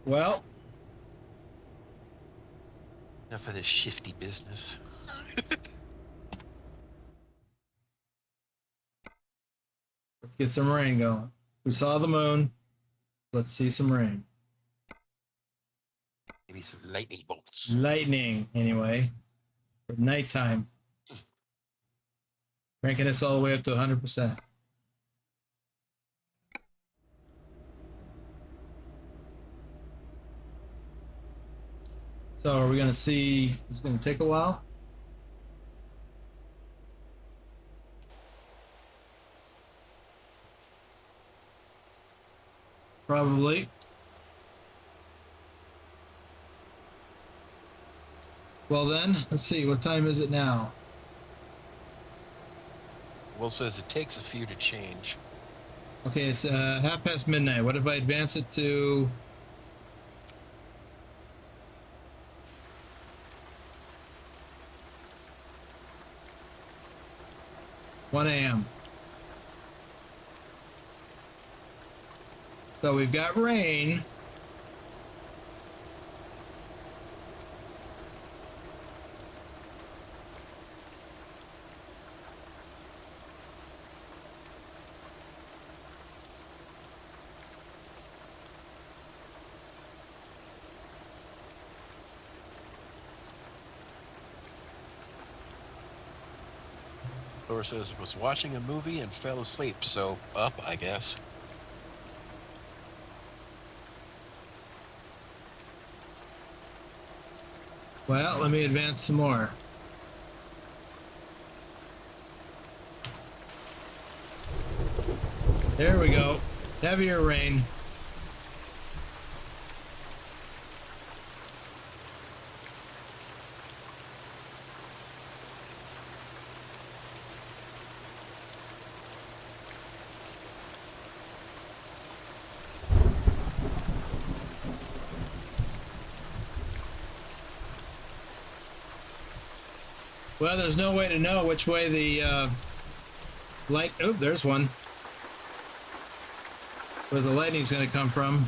Well, Enough of this shifty business. let's get some rain going. We saw the moon. Let's see some rain. Maybe some lightning bolts. Lightning, anyway. For nighttime. Cranking this all the way up to 100%. So are we going to see, it's going to take a while? Probably. Well then, let's see, what time is it now? Will says it takes a few to change. Okay, it's midnight. What if I advance it to 1 a.m. So we've got rain. Thor says was watching a movie and fell asleep, so up, I guess. Well, let me advance some more. There we go. Heavier rain. Well, there's no way to know which way the light... Oh, there's one. Where the lightning's going to come from.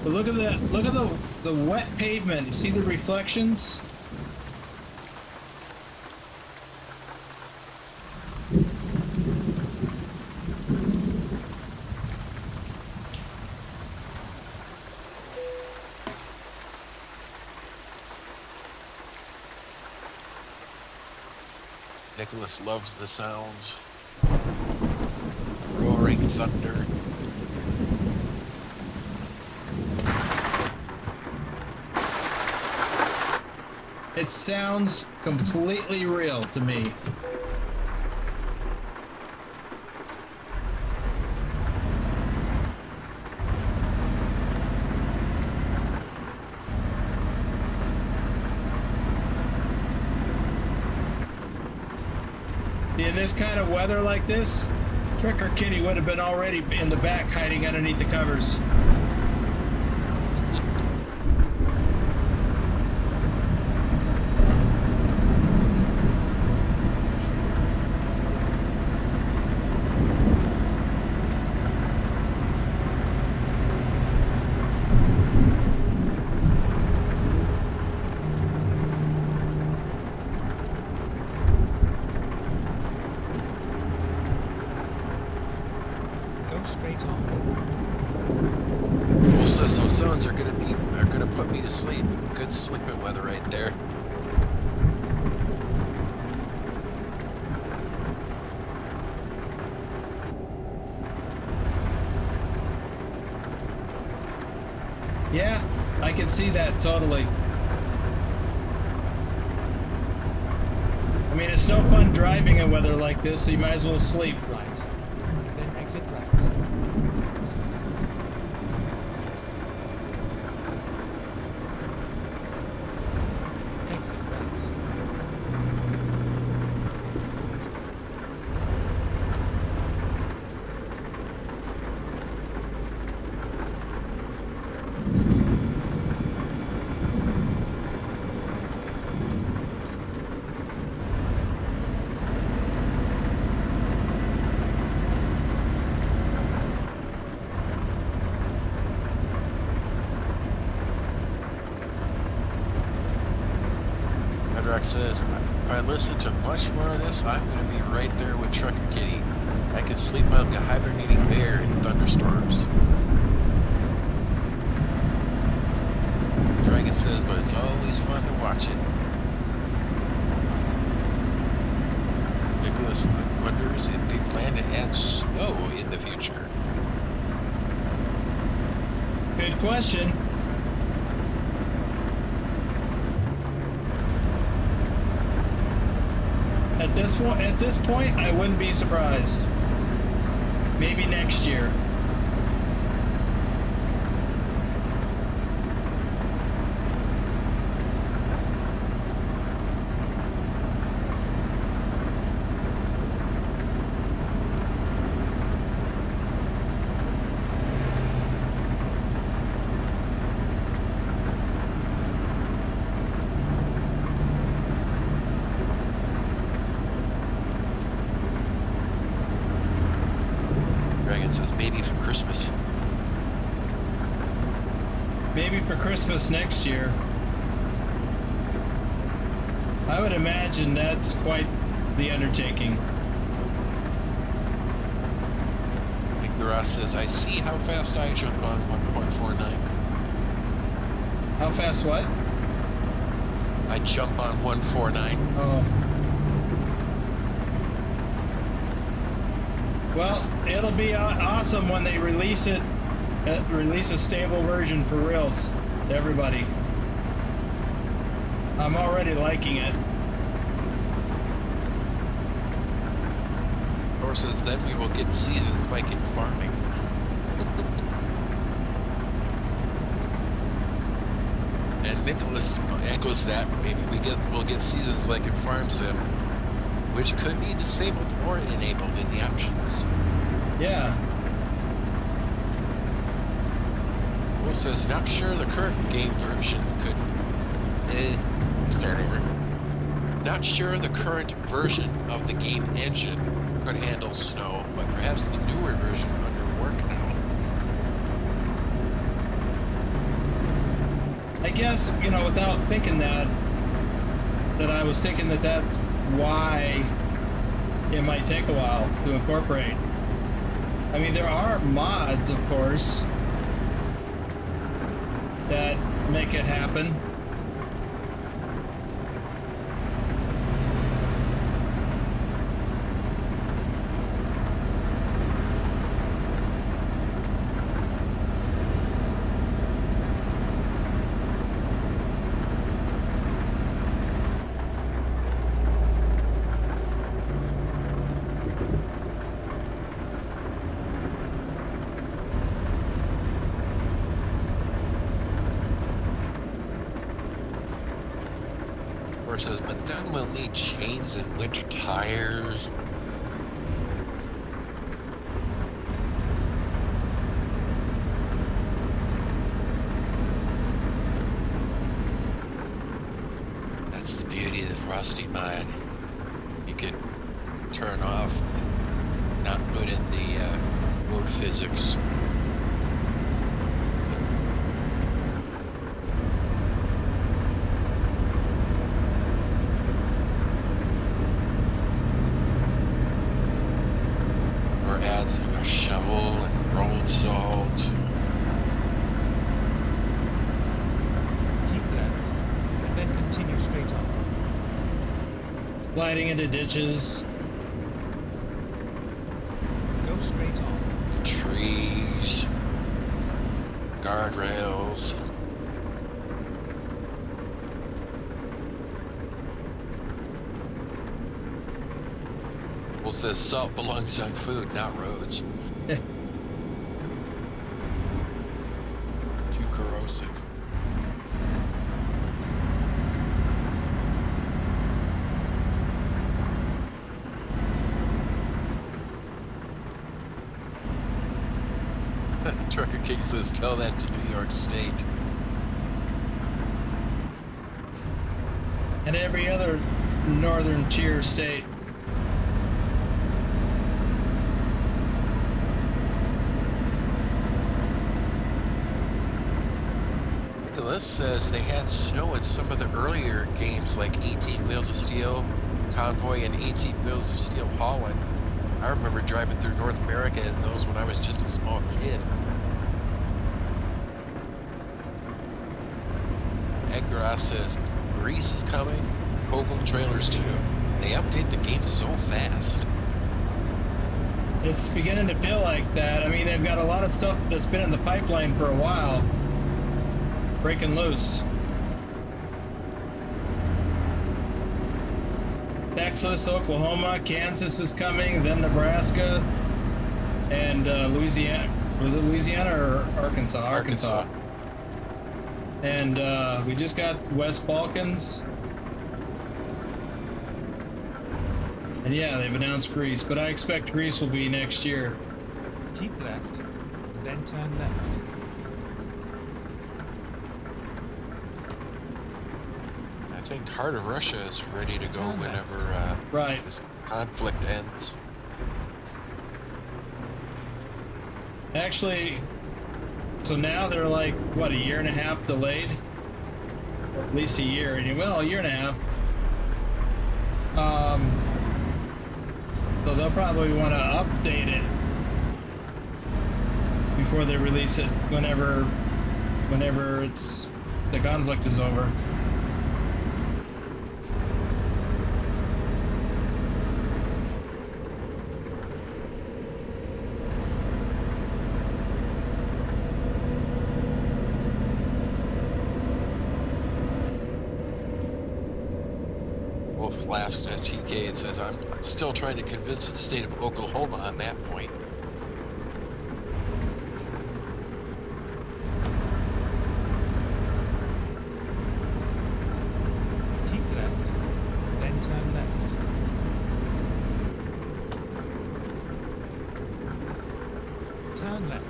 But look at that! Look at the wet pavement. You see the reflections? Nicholas loves the sounds. Roaring thunder. It sounds completely real to me. In this kind of weather like this, Tricker Kitty would have been already in the back hiding underneath the covers. Go straight on. Well, so those sounds are gonna put me to sleep. Good sleeping weather right there. Yeah, I can see that totally. I mean, it's no fun driving in weather like this, so you might as well sleep. Right. Then exit right. Exit right. Edrock says, if I listen to much more of this, I'm going to be right there with Trucker Kitty. I can sleep like a hibernating bear in thunderstorms. Dragon says, but it's always fun to watch it. Nicholas wonders if they plan to add snow in the future. Good question. At this point, I wouldn't be surprised. Maybe next year. Dragon says, maybe for Christmas. Maybe for Christmas next year. I would imagine that's quite the undertaking. Nick Ross says, I see how fast I jump on 1.49. How fast what? I jump on 149. Oh. Well, it'll be awesome when they release it, release a stable version for reals to everybody. I'm already liking it. Or says, then we will get seasons like in farming. And Nicholas echoes that. Maybe we'll get seasons like in Farm Sim, which could be disabled or enabled in the options. Yeah. Will says, not sure the current game version could... start over. Not sure the current version of the game engine could handle snow, but perhaps the newer version under work now. I guess, you know, without thinking that I was thinking that that's why it might take a while to incorporate. I mean, there are mods, of course, that make it happen. Says, but then we'll need chains and winter tires. That's the beauty of the Frosty mod. You can turn off, not put in the road physics. Sliding into ditches. Go straight on. Trees. Guardrails. Well, says salt belongs on food, not roads. Too corrosive. Trucker King says, tell that to New York State. And every other northern tier state. This says they had snow in some of the earlier games like 18 Wheels of Steel, Convoy, and 18 Wheels of Steel Holland. I remember driving through North America in those when I was just a small kid. Edgar says Greece is coming, Oval trailers too. They update the game so fast. It's beginning to feel like that. I mean, they've got a lot of stuff that's been in the pipeline for a while. Breaking loose. Texas, Oklahoma, Kansas is coming, then Nebraska, and Louisiana. Was it Louisiana or Arkansas? Arkansas. And we just got West Balkans. And yeah, they've announced Greece, but I expect Greece will be next year. Keep left, and then turn left. I think Heart of Russia is ready to go whenever Right. this conflict ends. Actually, so now they're like, what, a year and a half delayed? Or at least a year. Well, a year and a half. So they'll probably want to update it before they release it whenever it's the conflict is over. Wolf laughs at TK and says, I'm still trying to convince the state of Oklahoma on that point. Keep left, then turn left. Turn left.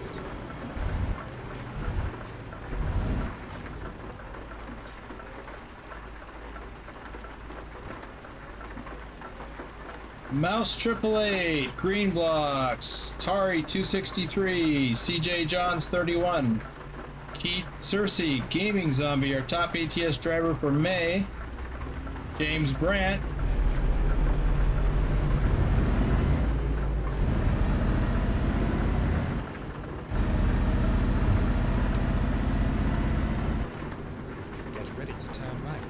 Mouse 888, Green Blocks, Tari 263, CJ Johns 31, Keith Cersei, Gaming Zombie, our top ATS driver for May, James Brandt, Get ready to turn right.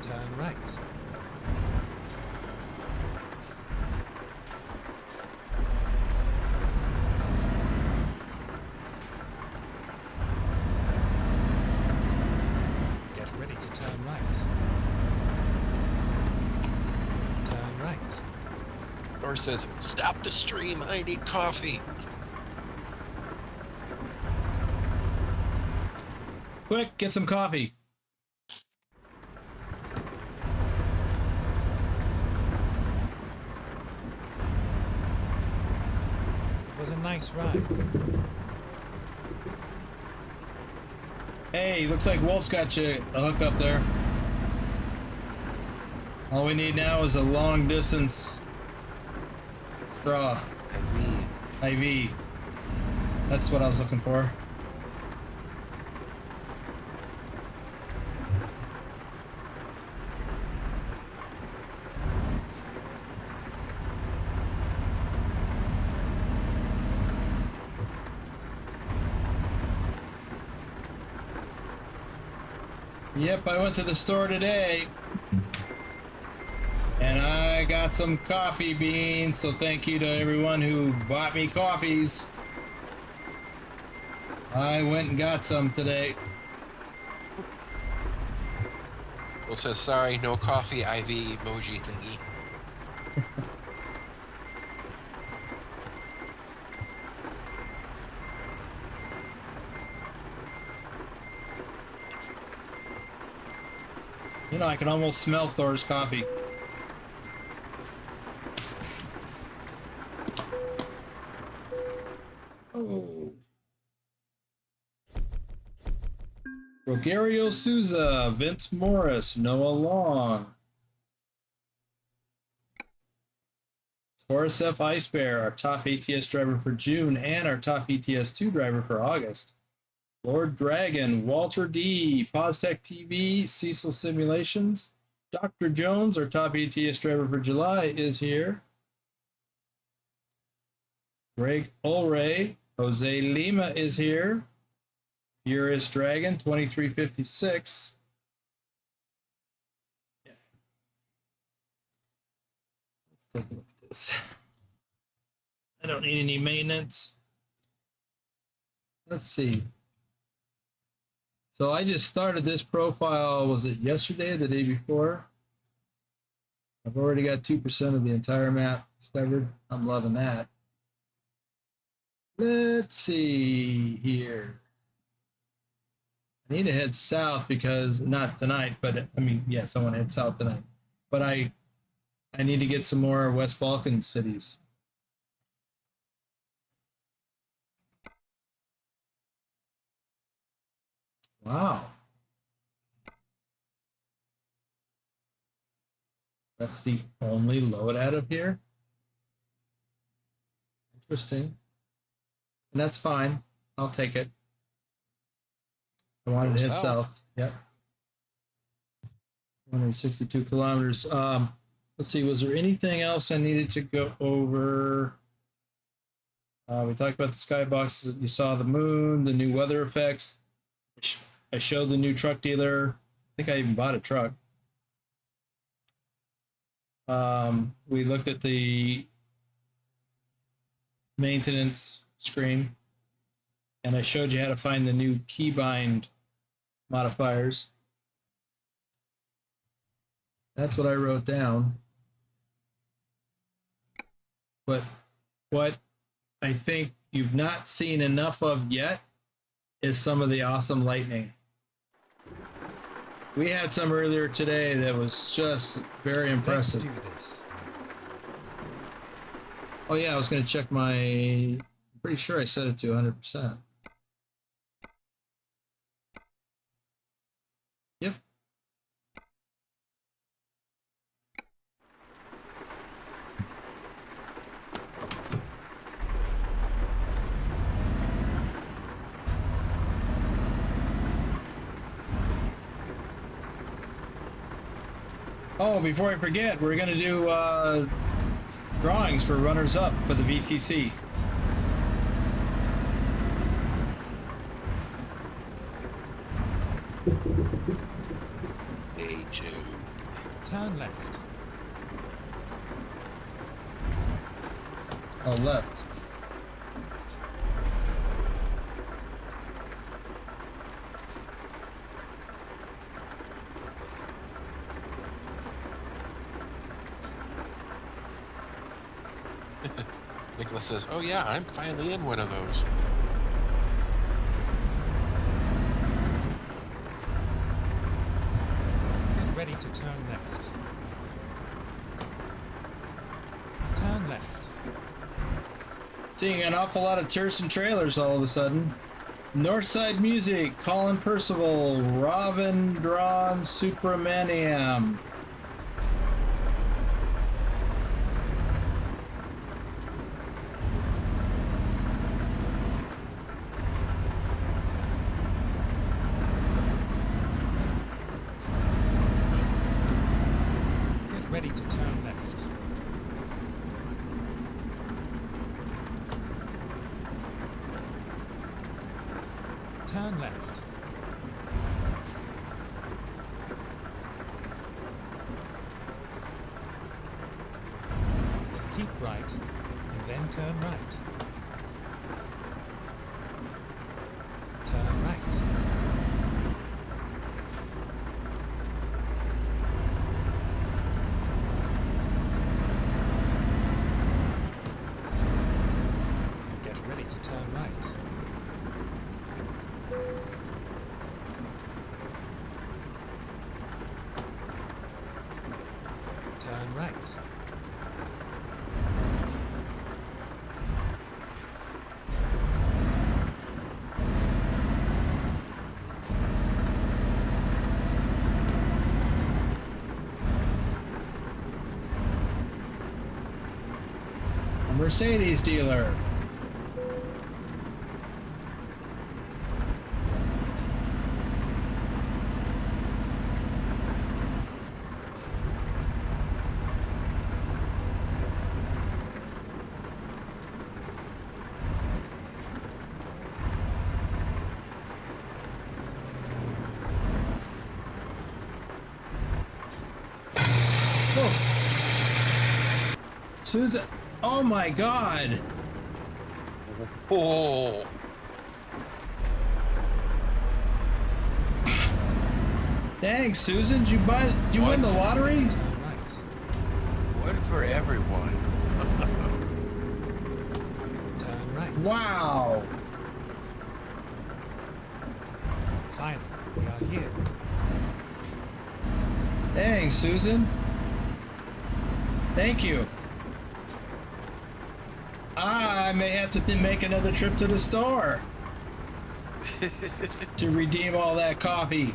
Turn right. Get ready to turn right. Turn right. Thor says, stop the stream, I need coffee. quick, get some coffee. It was a nice ride. Hey, looks like Wolf's got you a hook up there. All we need now is a long distance straw. IV. That's what I was looking for. Yep, I went to the store today and I got some coffee beans, so thank you to everyone who bought me coffees. I went and got some today. Well, says sorry, no coffee IV emoji thingy. You know, I can almost smell Thor's coffee. Oh. Rogerio Souza, Vince Morris, Noah Long. Taurus F. Ice Bear, our top ATS driver for June and our top ETS 2 driver for August. Lord Dragon, Walter D, PosTech TV, Cecil Simulations. Dr. Jones, our top ATS driver for July, is here. Greg Ulray, Jose Lima is here. Furious Dragon, 2356. Yeah. Let's take a look at this. I don't need any maintenance. Let's see. So I just started this profile, was it yesterday or the day before? I've already got 2% of the entire map discovered. I'm loving that. Let's see here. I need to head south because, not tonight, but I mean, yes, I want to head south tonight. But I need to get some more West Balkan cities. Wow. That's the only load out of here? Interesting. And that's fine. I'll take it. I wanted to head south. Yep. 162 kilometers. Let's see, was there anything else I needed to go over? We talked about the skyboxes. You saw the moon, the new weather effects. I showed the new truck dealer. I think I even bought a truck. We looked at the maintenance screen, and I showed you how to find the new keybind modifiers. That's what I wrote down. But what I think you've not seen enough of yet is some of the awesome lightning. We had some earlier today that was just very impressive. Let's do this. Oh yeah, I was going to check my... I'm pretty sure I set it to 100%. Yep. Oh, before I forget, we're going to do drawings for runners-up for the VTC. Turn left. Oh, left. Nicholas says, oh yeah, I'm finally in one of those. Get ready to turn left. Turn left. Seeing an awful lot of Tirson trailers all of a sudden. Northside Music, Colin Percival, Ravindran Supramaniam. Get ready to turn left. Turn left. Keep right, and then turn right. Turn right. Mercedes dealer. Susan, oh my God! Oh, Dang, Susan, did you win the lottery? Turn right. one for everyone. Turn right. Wow! Finally, we are here. Dang, Susan. Thank you. I may have to make another trip to the store to redeem all that coffee.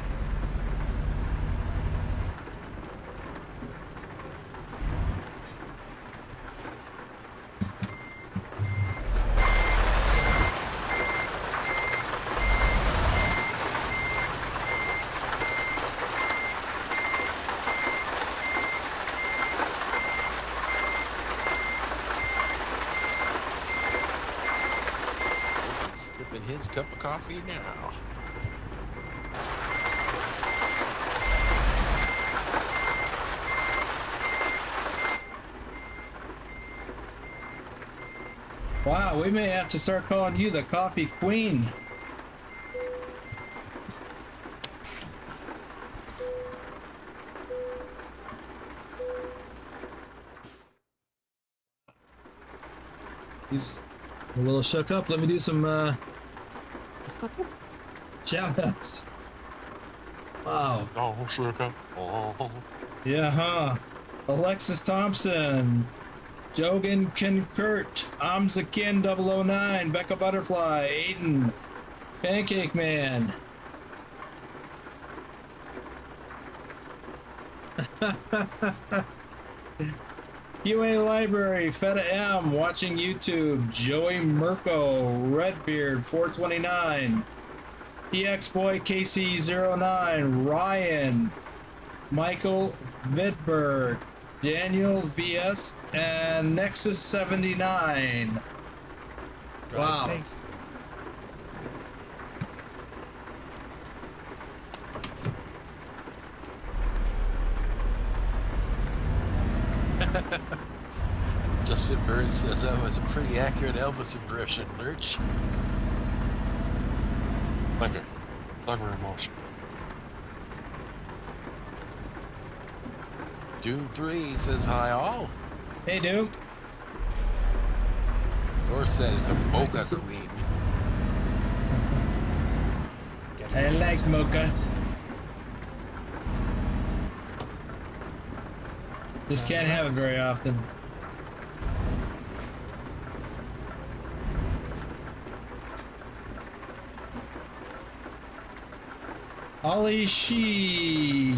Sipping his cup of coffee now. Wow, we may have to start calling you the coffee queen. He's a little shook up. Let me do some shout outs. Wow. Oh, sugar. Oh. Yeah, huh? Alexis Thompson, Jogan Kinkert, Amzakin 009, Becca Butterfly, Aiden, Pancake Man. UA Library, Feta M, watching YouTube, Joey Mirko, Redbeard 429, PX Boy KC09, Ryan, Michael Vidberg, Daniel VS, and Nexus 79. Drive Wow. safe. Justin Bird says that was a pretty accurate Elvis impression, Lurch. Thunder emotion. Doom 3 says hi all. Hey, dude. Thor says the Mocha Queen. Get I right. like mocha. Just can't have it very often. Ali Shi.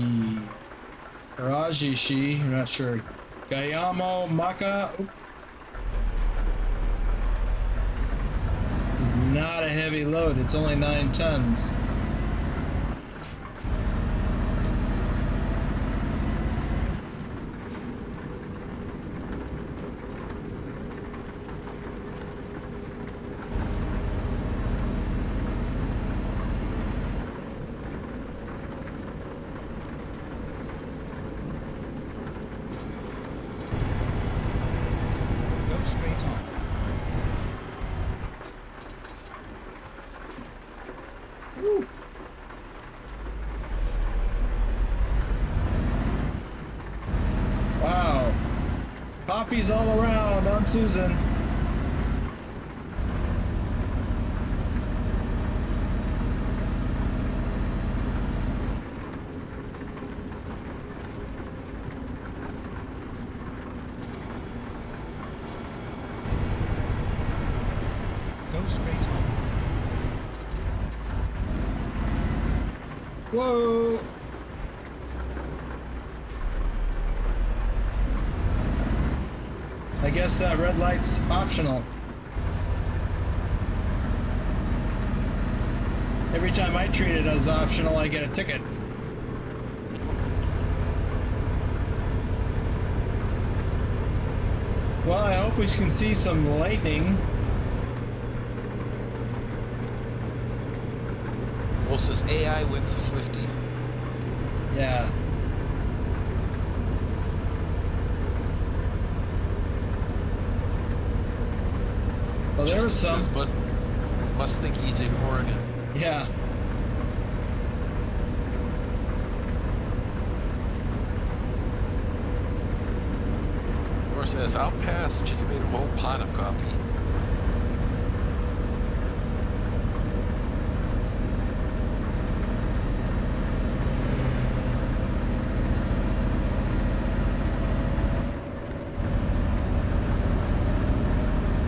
Or Aji Shi, I'm not sure. Gayamo Maka. Oop. This is not a heavy load, it's only 9 tons. Go straight on. Woo. Wow. Coffee's all around on Susan. Go straight on. Whoa. I guess that red light's optional. Every time I treat it as optional, I get a ticket. Well, I hope we can see some lightning. Well, says AI wins a Swifty. Yeah. Well, there was some. Says must think he's in Oregon. Yeah. Or says, I'll pass, just made a whole pot of coffee.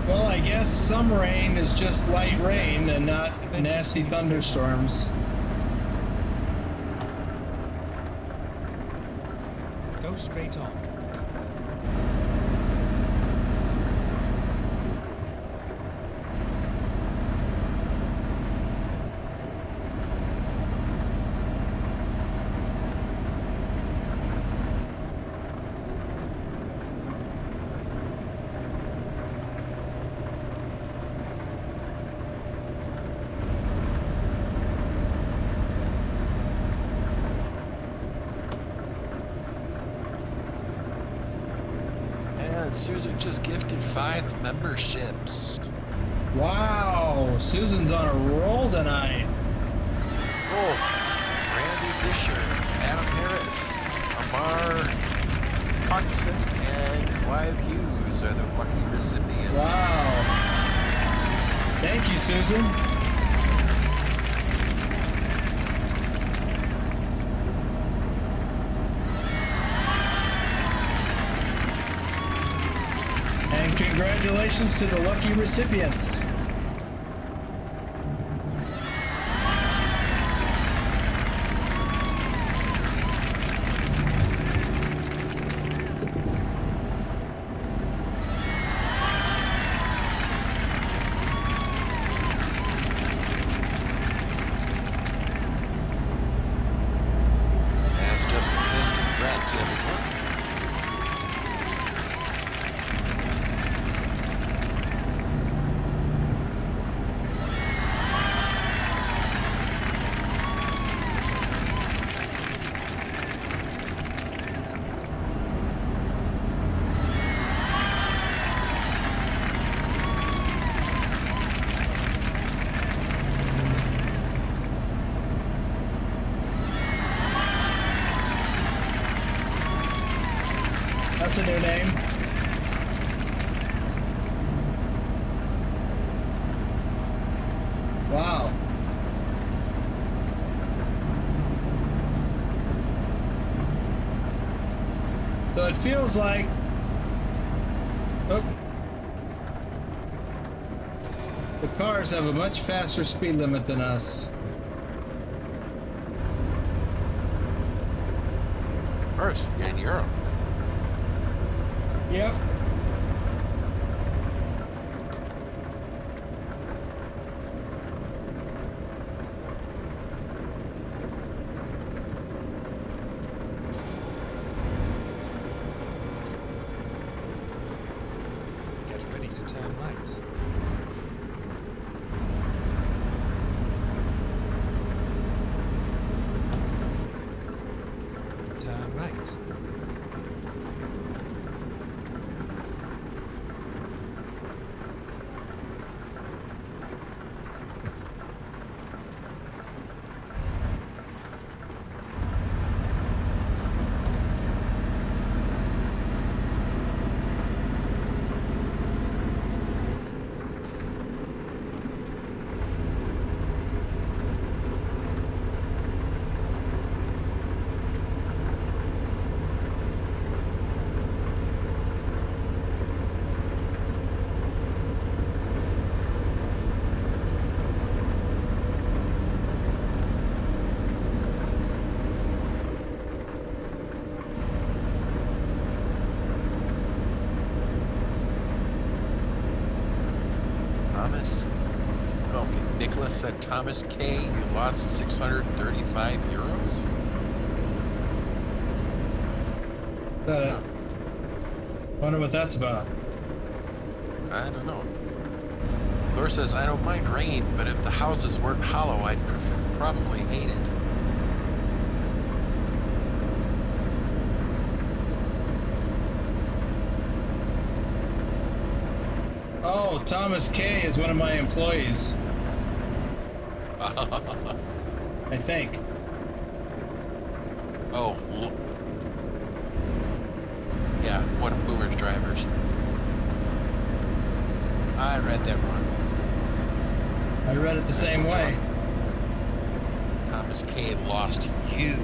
Well, I guess some rain is just light rain and not nasty thunderstorms. Go straight on. And Susan just gifted 5 memberships. Wow, Susan's on a roll tonight. Oh, Randy Disher, Adam Harris, Amar Hudson, and Clive Hughes are the lucky recipients. Wow. Thank you, Susan. And congratulations to the lucky recipients. As Justin says, congrats everyone. That's a new name. Wow. So it feels like... Oh. The cars have a much faster speed limit than us. Of course, you're in Europe. Yep. Get ready to turn right. Turn right. Thomas K, you lost 635 euros? Wonder what that's about. I don't know. Laura says, I don't mind rain, but if the houses weren't hollow, I'd probably hate it. Oh, Thomas K is one of my employees. I think. Oh, yeah, one of Boomer's drivers. I read that wrong. I read it the same way. Thomas K lost you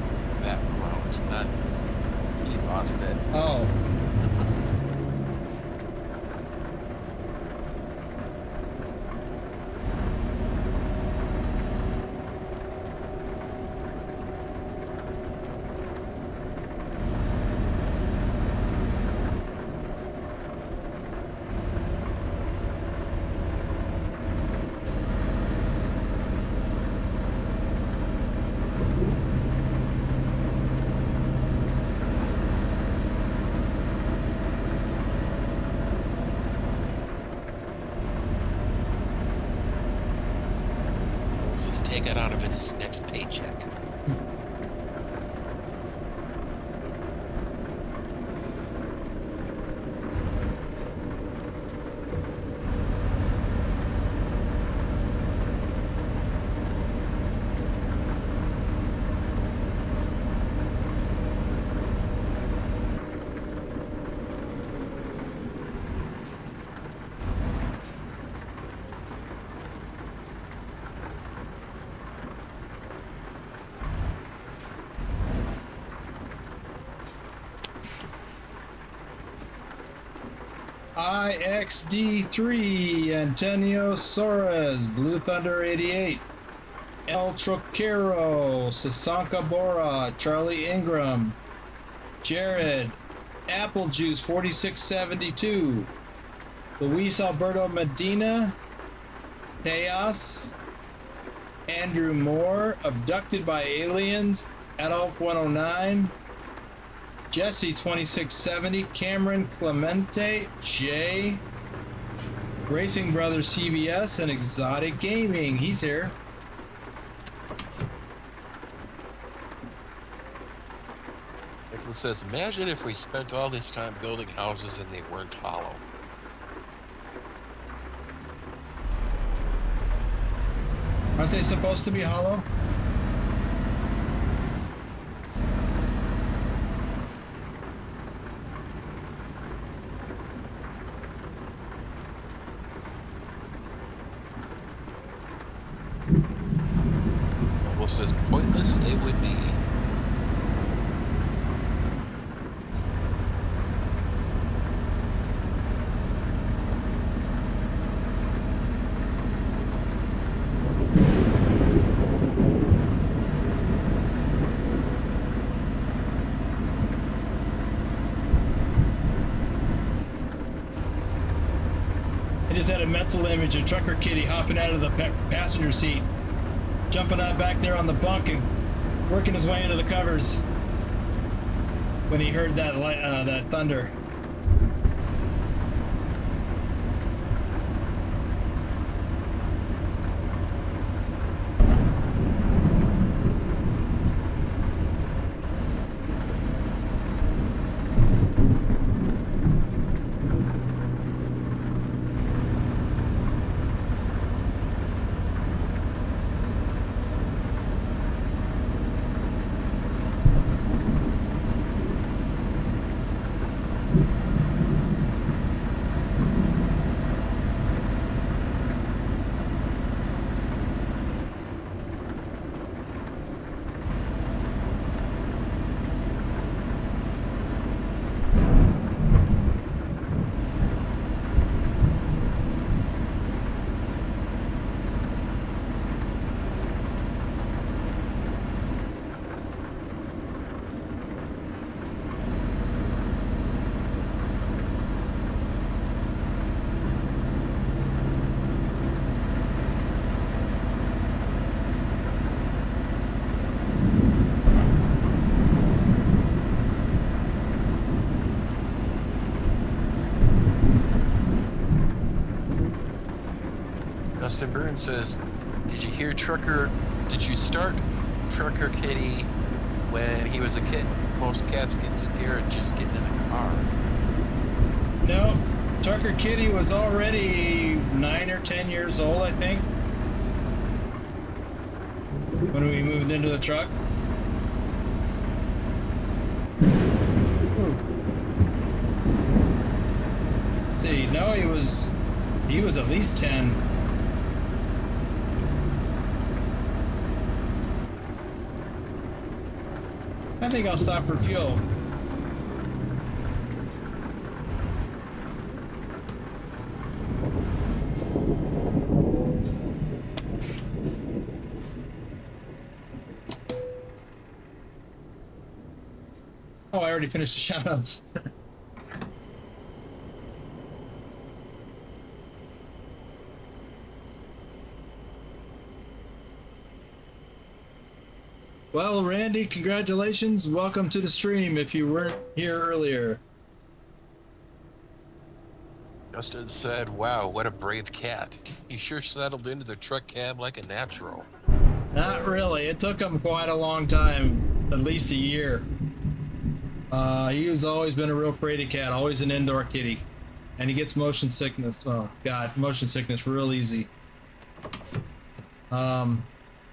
that amount, not he lost it. Oh. Take it out of his next paycheck. IXD3, Antonio Soares, Blue Thunder 88, El Troquero, Sasanka Bora, Charlie Ingram, Jared, Apple Juice 4672, Luis Alberto Medina, Tejas, Andrew Moore, Abducted by Aliens, Adolf 109, Jesse 2670, Cameron Clemente, Jay, Racing Brothers CVS, and Exotic Gaming. He's here. Nicholas says, imagine if we spent all this time building houses and they weren't hollow. Aren't they supposed to be hollow? Almost as pointless they would be. I just had a mental image of Trucker Kitty hopping out of the passenger seat, jumping out back there on the bunk and working his way into the covers when he heard that that thunder. Austin Burns says, did you hear Trucker? Did you start Trucker Kitty when he was a kid? Most cats get scared just getting in the car. No, Trucker Kitty was already 9 or 10 years old, I think, when we moved into the truck. Ooh. Let's see, no, he was at least 10. I think I'll stop for fuel. Oh, I already finished the shoutouts. Well, Randy, congratulations. Welcome to the stream if you weren't here earlier. Justin said, wow, what a brave cat. He sure settled into the truck cab like a natural. Not really. It took him quite a long time, at least a year. He's always been a real fraidy cat, always an indoor kitty. And he gets motion sickness. Oh, God, motion sickness real easy.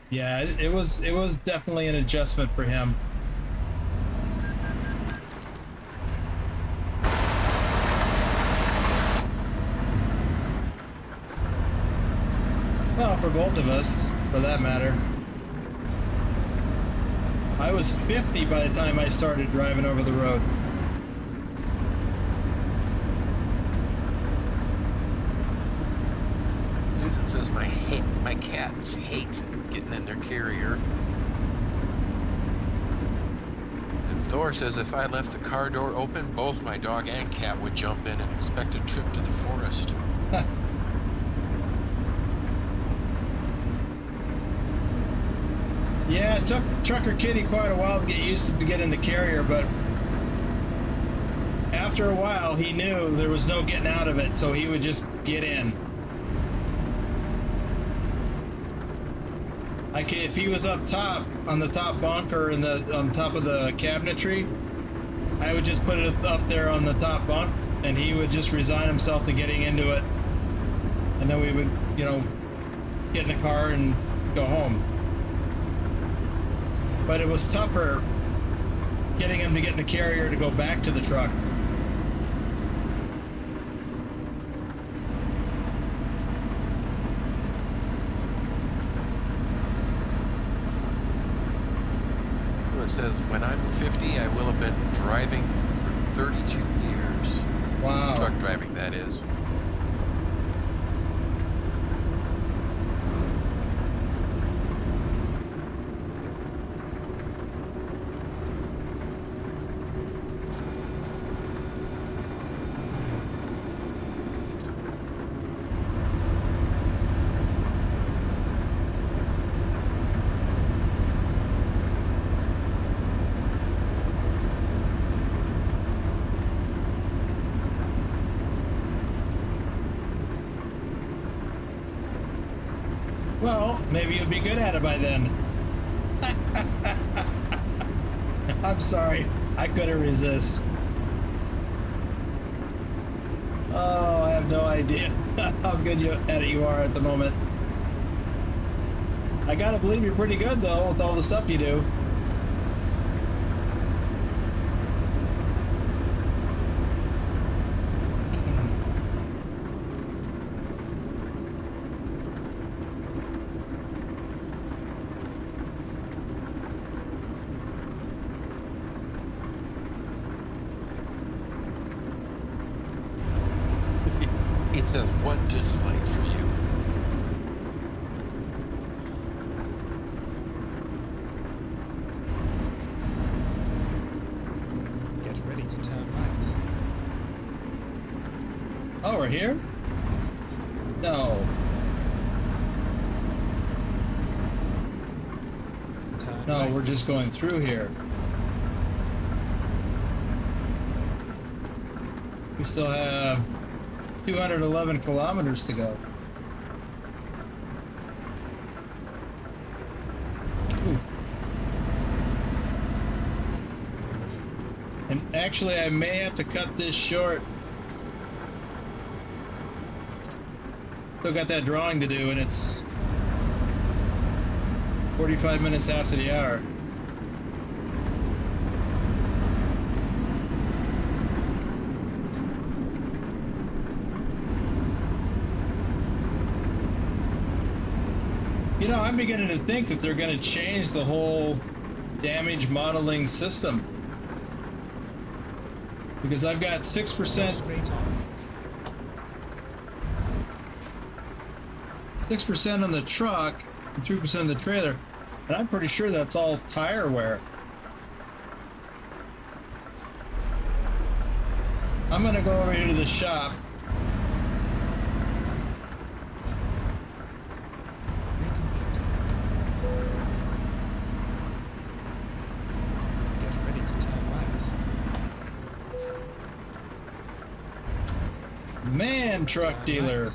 Yeah, it was definitely an adjustment for him. Well, for both of us, for that matter. I was 50 by the time I started driving over the road. Susan says, my cats hate getting in their carrier. And Thor says, if I left the car door open, both my dog and cat would jump in and expect a trip to the forest. Yeah, it took Trucker Kitty quite a while to get used to get in the carrier, but after a while he knew there was no getting out of it, so he would just get in. Like if he was up top on the top bunk or on top of the cabinetry, I would just put it up there on the top bunk, and he would just resign himself to getting into it, and then we would, you know, get in the car and go home. But it was tougher getting him to get in the carrier to go back to the truck. It says, when I'm 50, I will have been driving for 32 years. Wow. Truck driving, that is. Well, maybe you'll be good at it by then. I'm sorry, I couldn't resist. Oh, I have no idea how good at it you are at the moment. I gotta believe you're pretty good though, with all the stuff you do. He says, what dislike for you? Get ready to turn right. Oh, we're here? No. Turn No, right. we're just going through here. We still have 211 kilometers to go. And actually, I may have to cut this short. Still got that drawing to do, and it's 45 minutes after the hour. You know, I'm beginning to think that they're going to change the whole damage modeling system. Because I've got 6%. Straight on. 6% on the truck and 3% on the trailer, and I'm pretty sure that's all tire wear. I'm gonna go over here to the shop. Get ready to turn right. Man, truck dealer.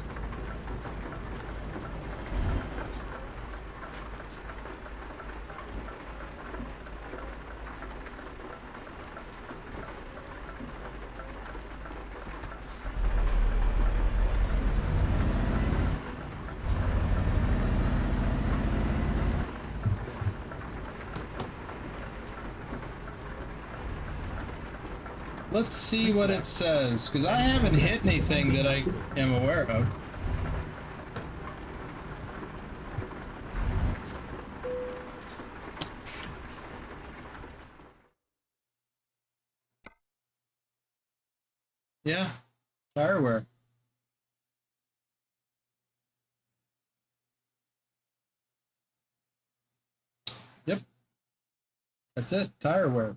Let's see what it says, because I haven't hit anything that I am aware of. Yeah, tire wear. Yep, that's it, tire wear.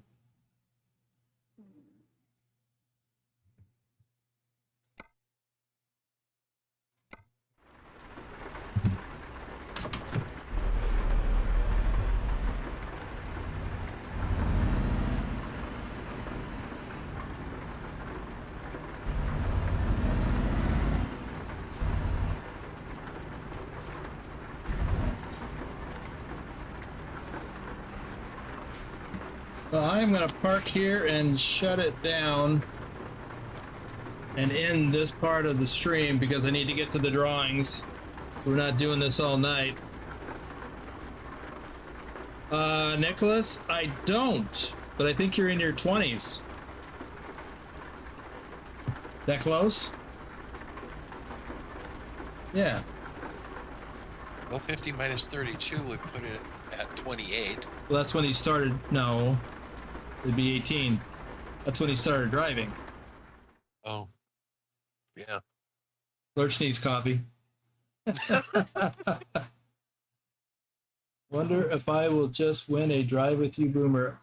Well, I'm going to park here and shut it down and end this part of the stream because I need to get to the drawings. We're not doing this all night. Nicholas, I don't, but I think you're in your 20s. Is that close? Yeah. Well, 50 minus 32 would put it at 28. Well, that's when he started. No, it'd be 18. That's when he started driving. Oh, yeah. Lurch needs coffee. Wonder if I will just win a drive with you, Boomer.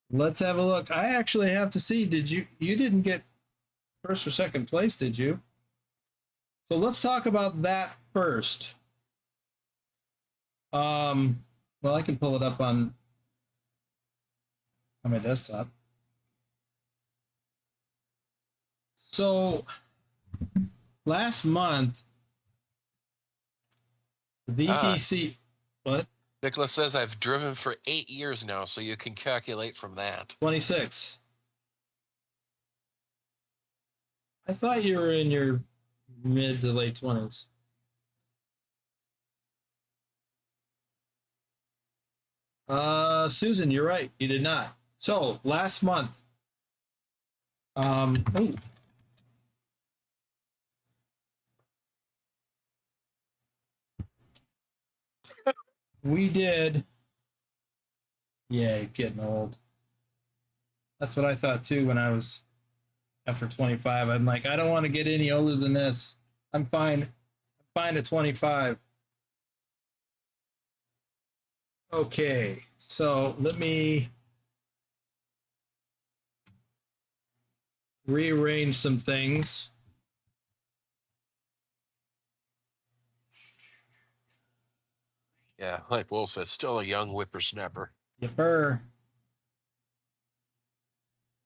Let's have a look. I actually have to see. Did you didn't get first or second place, did you? So let's talk about that first. Well, I can pull it up on my desktop. So last month, VTC, what? Nicholas says I've driven for 8 years now, so you can calculate from that. 26. I thought you were in your mid to late 20s. Susan, you're right. You did not. So last month, we did. Yeah, getting old. That's what I thought too when I was after 25. I'm like, I don't want to get any older than this. I'm fine. I'm fine at 25. Okay, so let me rearrange some things. Yeah, like Will says, still a young whippersnapper. Yipper.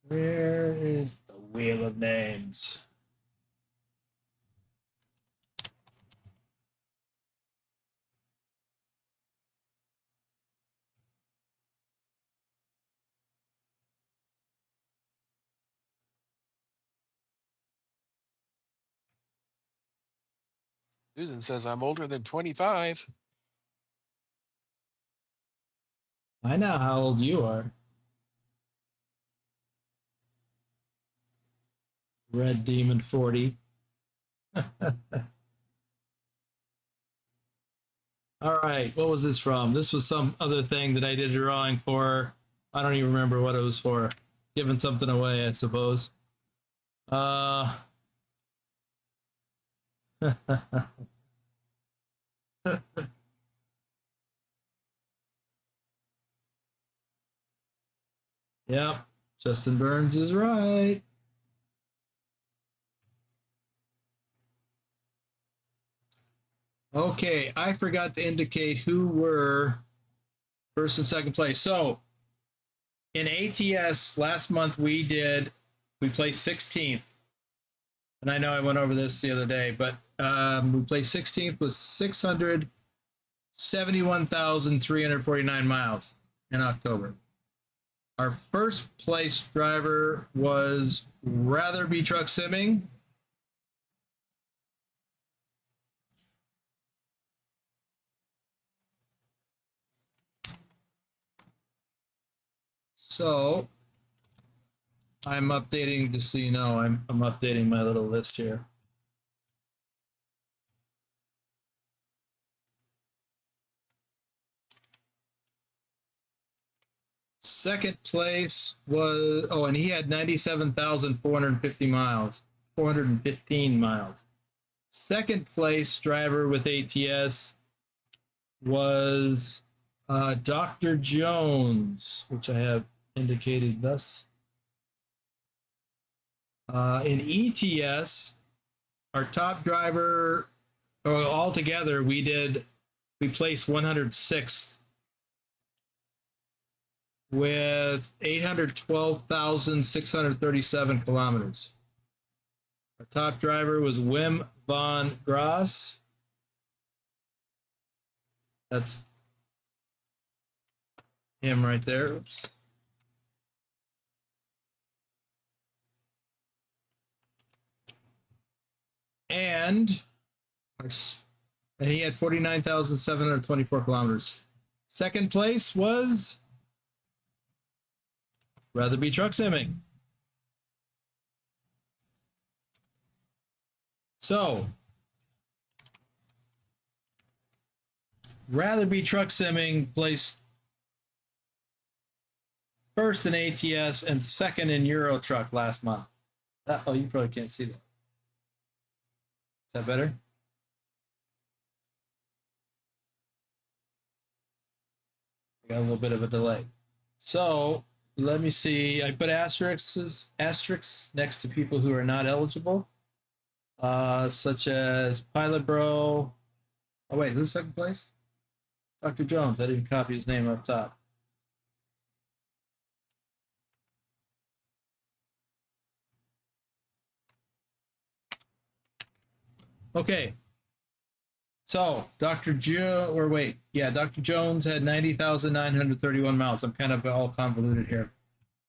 Where is the wheel of names? Susan says I'm older than 25. I know how old you are. Red Demon 40. All right, what was this from? This was some other thing that I did a drawing for. I don't even remember what it was for. Giving something away, I suppose. Yep, Justin Burns is right. Okay, I forgot to indicate who were first and second place. So in ATS last month we placed 16th. And I know I went over this the other day, but we placed 16th with 671,349 miles in October. Our first place driver was Rather Be Truck Simming. So I'm updating, just so you know, I'm updating my little list here. Second place was, oh, and he had 97,450 miles, 415 miles. Second place driver with ATS was Dr. Jones, which I have indicated thus. In ETS, our top driver, altogether, we placed 106th with 812,637 kilometers. Our top driver was Wim van Gras. That's him right there. Oops. And he had 49,724 kilometers. Second place was Rather Be Truck Simming. So, Rather Be Truck Simming placed first in ATS and second in Euro Truck last month. Oh, you probably can't see that. Is that better? I got a little bit of a delay. So let me see. I put asterisks next to people who are not eligible, such as Pilot Bro. Oh wait, who's second place? Dr. Jones. I didn't copy his name up top. Okay. So Dr. Dr. Jones had 90,931 miles. I'm kind of all convoluted here.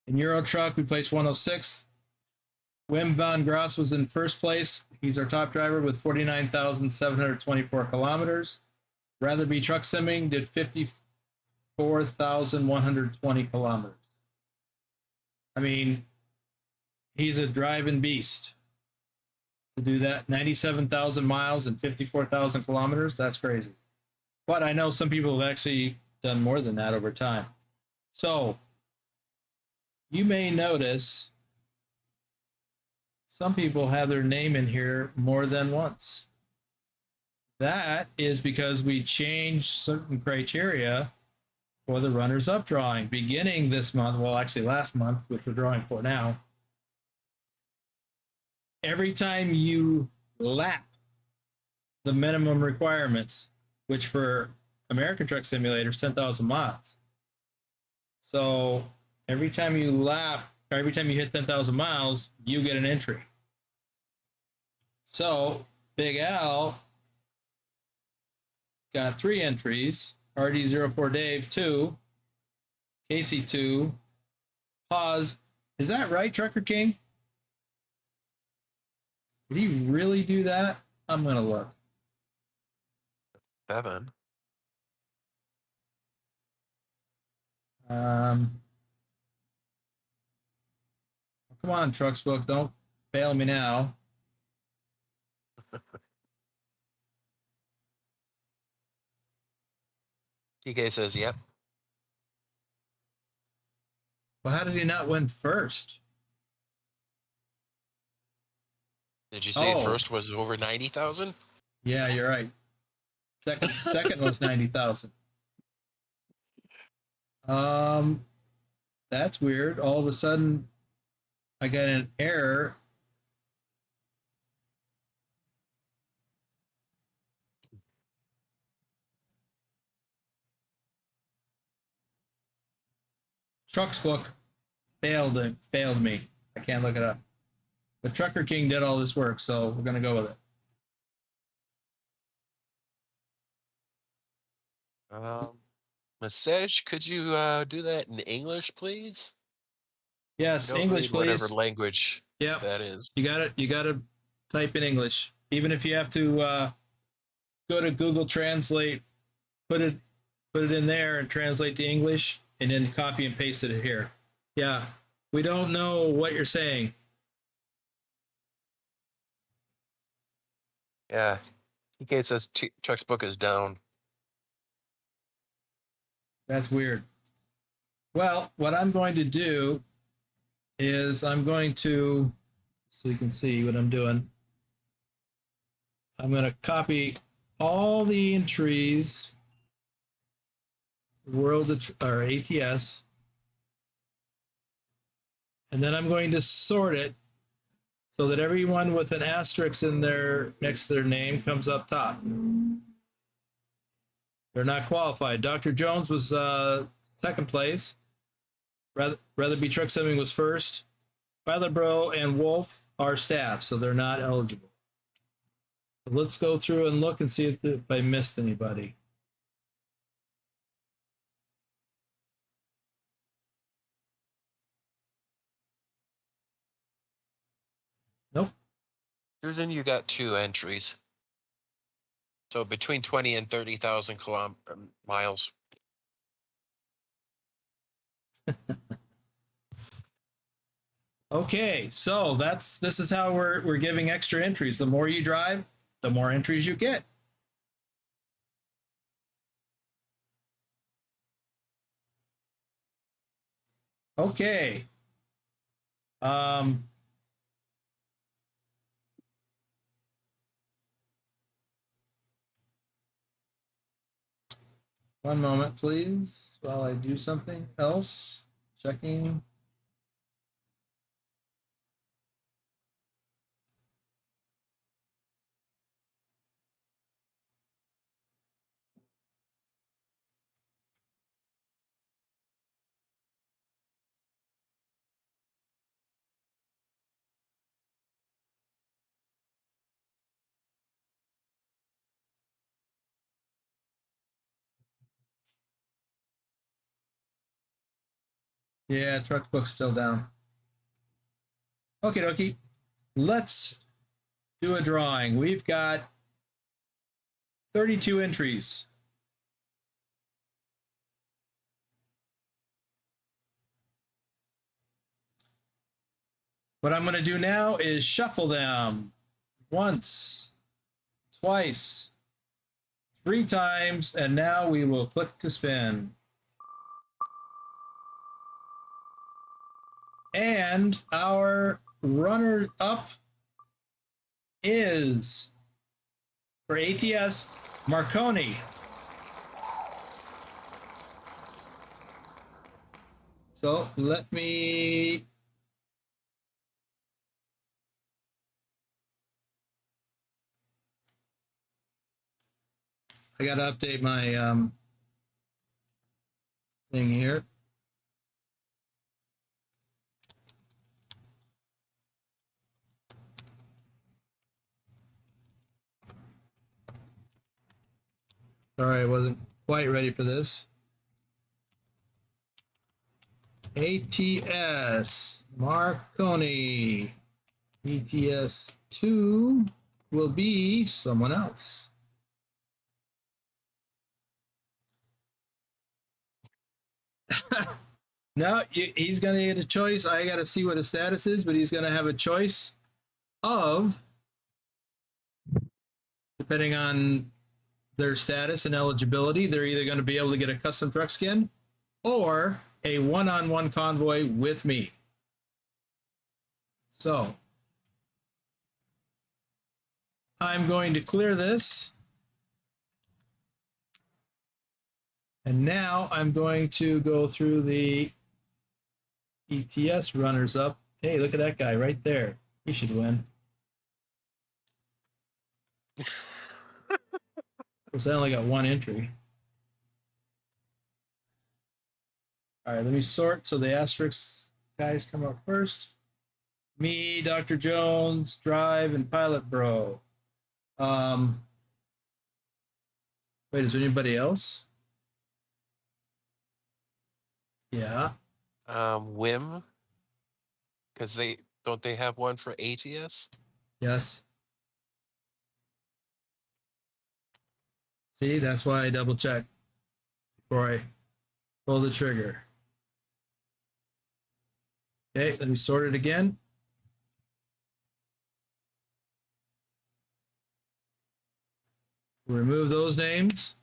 In Euro Truck, we placed 106. Wim van Gras was in first place. He's our top driver with 49,724 kilometers. Rather Be Truck Simming did 54,120 kilometers. I mean, he's a driving beast. To do that, 97,000 miles and 54,000 kilometers, that's crazy. But I know some people have actually done more than that over time. So you may notice some people have their name in here more than once. That is because we changed certain criteria for the runners-up drawing beginning this month, well, actually last month, which we're drawing for now. Every time you lap the minimum requirements, which for American Truck Simulator is 10,000 miles. So every time you hit 10,000 miles, you get an entry. So Big Al got 3 entries, RD04 Dave 2, Casey 2, Pause. Is that right, Trucker King? Did he really do that? I'm going to look. 7. Come on, TrucksBook, don't fail me now. TK says, yep. Well, how did he not win first? Did you say Oh. first was over 90,000? Yeah, you're right. Second was 90,000. That's weird. All of a sudden, I got an error. TrucksBook failed me. I can't look it up. But Trucker King did all this work, so we're gonna go with it. Message, could you do that in English, please? Yes, Don't English, read whatever please. language Yep. that is. You gotta type in English. Even if you have to go to Google Translate, put it in there and translate to English, and then copy and paste it here. Yeah, we don't know what you're saying. Yeah. TK says TrucksBook is down. That's weird. Well, what I'm going to do is I'm going to, so you can see what I'm doing, I'm going to copy all the entries, world or ATS, and then I'm going to sort it so that everyone with an asterisk in their next to their name comes up top. They're not qualified. Dr. Jones was second place. Rather Be Truck Simming was first. Bro and Wolf are staff, so they're not eligible. So let's go through and look and see if I missed anybody. Nope. Susan, you got 2 entries. So between 20 and 30,000 miles. Okay, so this is how we're giving extra entries. The more you drive, the more entries you get. Okay. One moment, please, while I do something else. Checking. Yeah, TrucksBook's still down. Okay, dokie. Let's do a drawing. We've got 32 entries. What I'm going to do now is shuffle them once, twice, 3 times, and now we will click to spin. And our runner up is, for ATS, Marconi. So let me I got to update my thing here. Sorry, I wasn't quite ready for this. ATS Marconi. ATS 2 will be someone else. No, he's going to get a choice. I got to see what his status is, but he's going to have a choice of, depending on their status and eligibility, they're either going to be able to get a custom truck skin or a one-on-one convoy with me. So I'm going to clear this. And now I'm going to go through the ETS runners up. Hey, look at that guy right there. He should win. Of course, I only got one entry. All right, let me sort so the asterisk guys come up first. Me, Dr. Jones, Drive, and Pilot Bro. Wait, is there anybody else? Yeah. Wim, because they have one for ATS? Yes. See, that's why I double check before I pull the trigger. Okay, let me sort it again. Remove those names.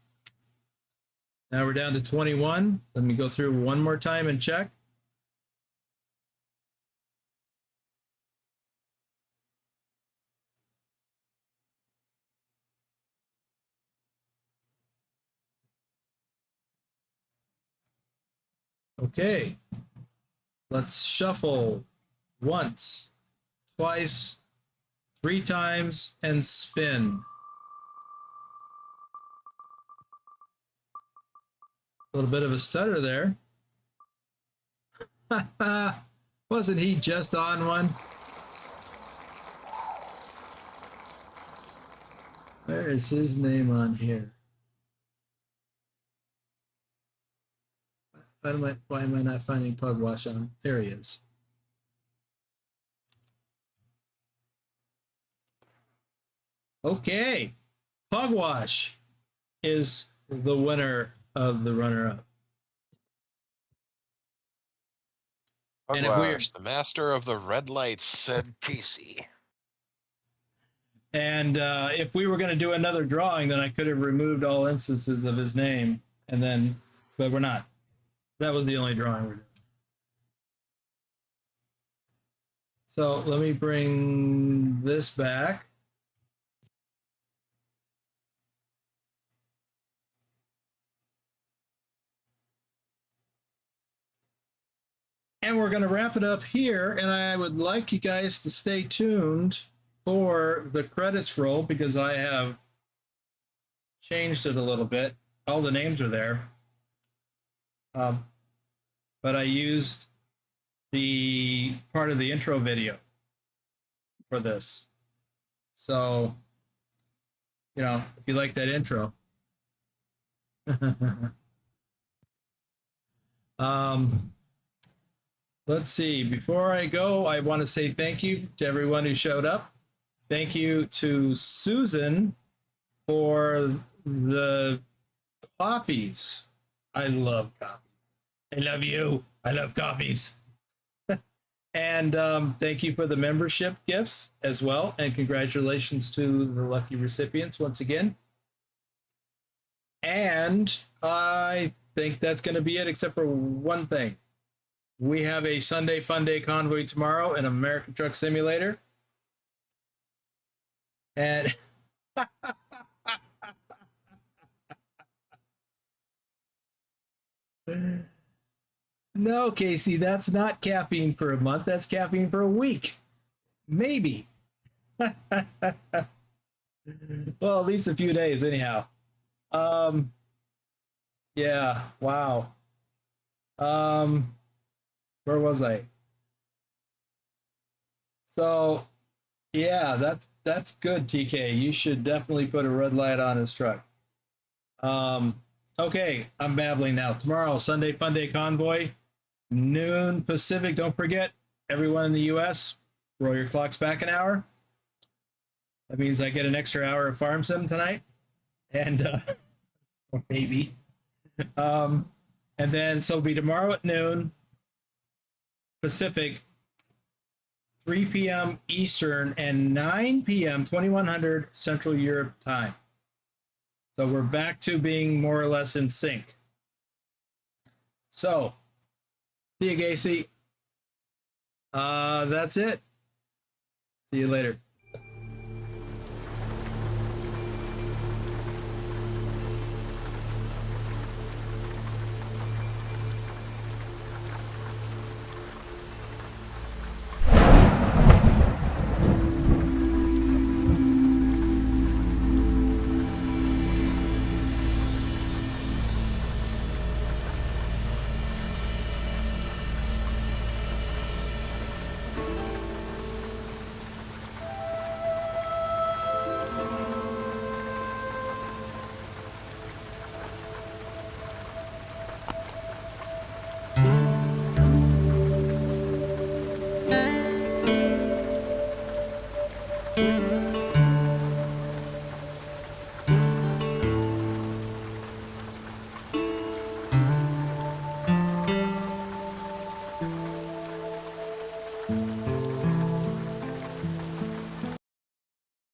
Now we're down to 21. Let me go through one more time and check. Okay, let's shuffle once, twice, 3 times, and spin. A little bit of a stutter there. Wasn't he just on one? Where is his name on here? Why am I not finding Pugwash on? There he is. Okay, Pugwash is the winner of the runner-up. And if we're the master of the red lights, said Casey. And if we were going to do another drawing, then I could have removed all instances of his name, and then, but we're not. That was the only drawing we're doing. So let me bring this back. And we're going to wrap it up here, and I would like you guys to stay tuned for the credits roll because I have changed it a little bit. All the names are there. But I used the part of the intro video for this. So, you know, if you like that intro. Let's see. Before I go, I want to say thank you to everyone who showed up. Thank you to Susan for the coffees. I love coffees. I love you. I love coffees. And thank you for the membership gifts as well. And congratulations to the lucky recipients once again. And I think that's going to be it, except for one thing. We have a Sunday Fun Day convoy tomorrow in American Truck Simulator. And no, Casey, that's not caffeine for a month. That's caffeine for a week. Maybe. Well, at least a few days anyhow. Yeah, wow. Where was I? So, yeah, that's good, TK. You should definitely put a red light on his truck. Okay, I'm babbling now. Tomorrow, Sunday Fun Day Convoy, noon Pacific. Don't forget, everyone in the U.S., roll your clocks back an hour. That means I get an extra hour of farm sim tonight, and or maybe. And then so it'll be tomorrow at noon. Pacific, 3 p.m. Eastern, and 9 p.m. 2100 Central Europe time. So we're back to being more or less in sync. So, see you, Gacy. That's it. See you later.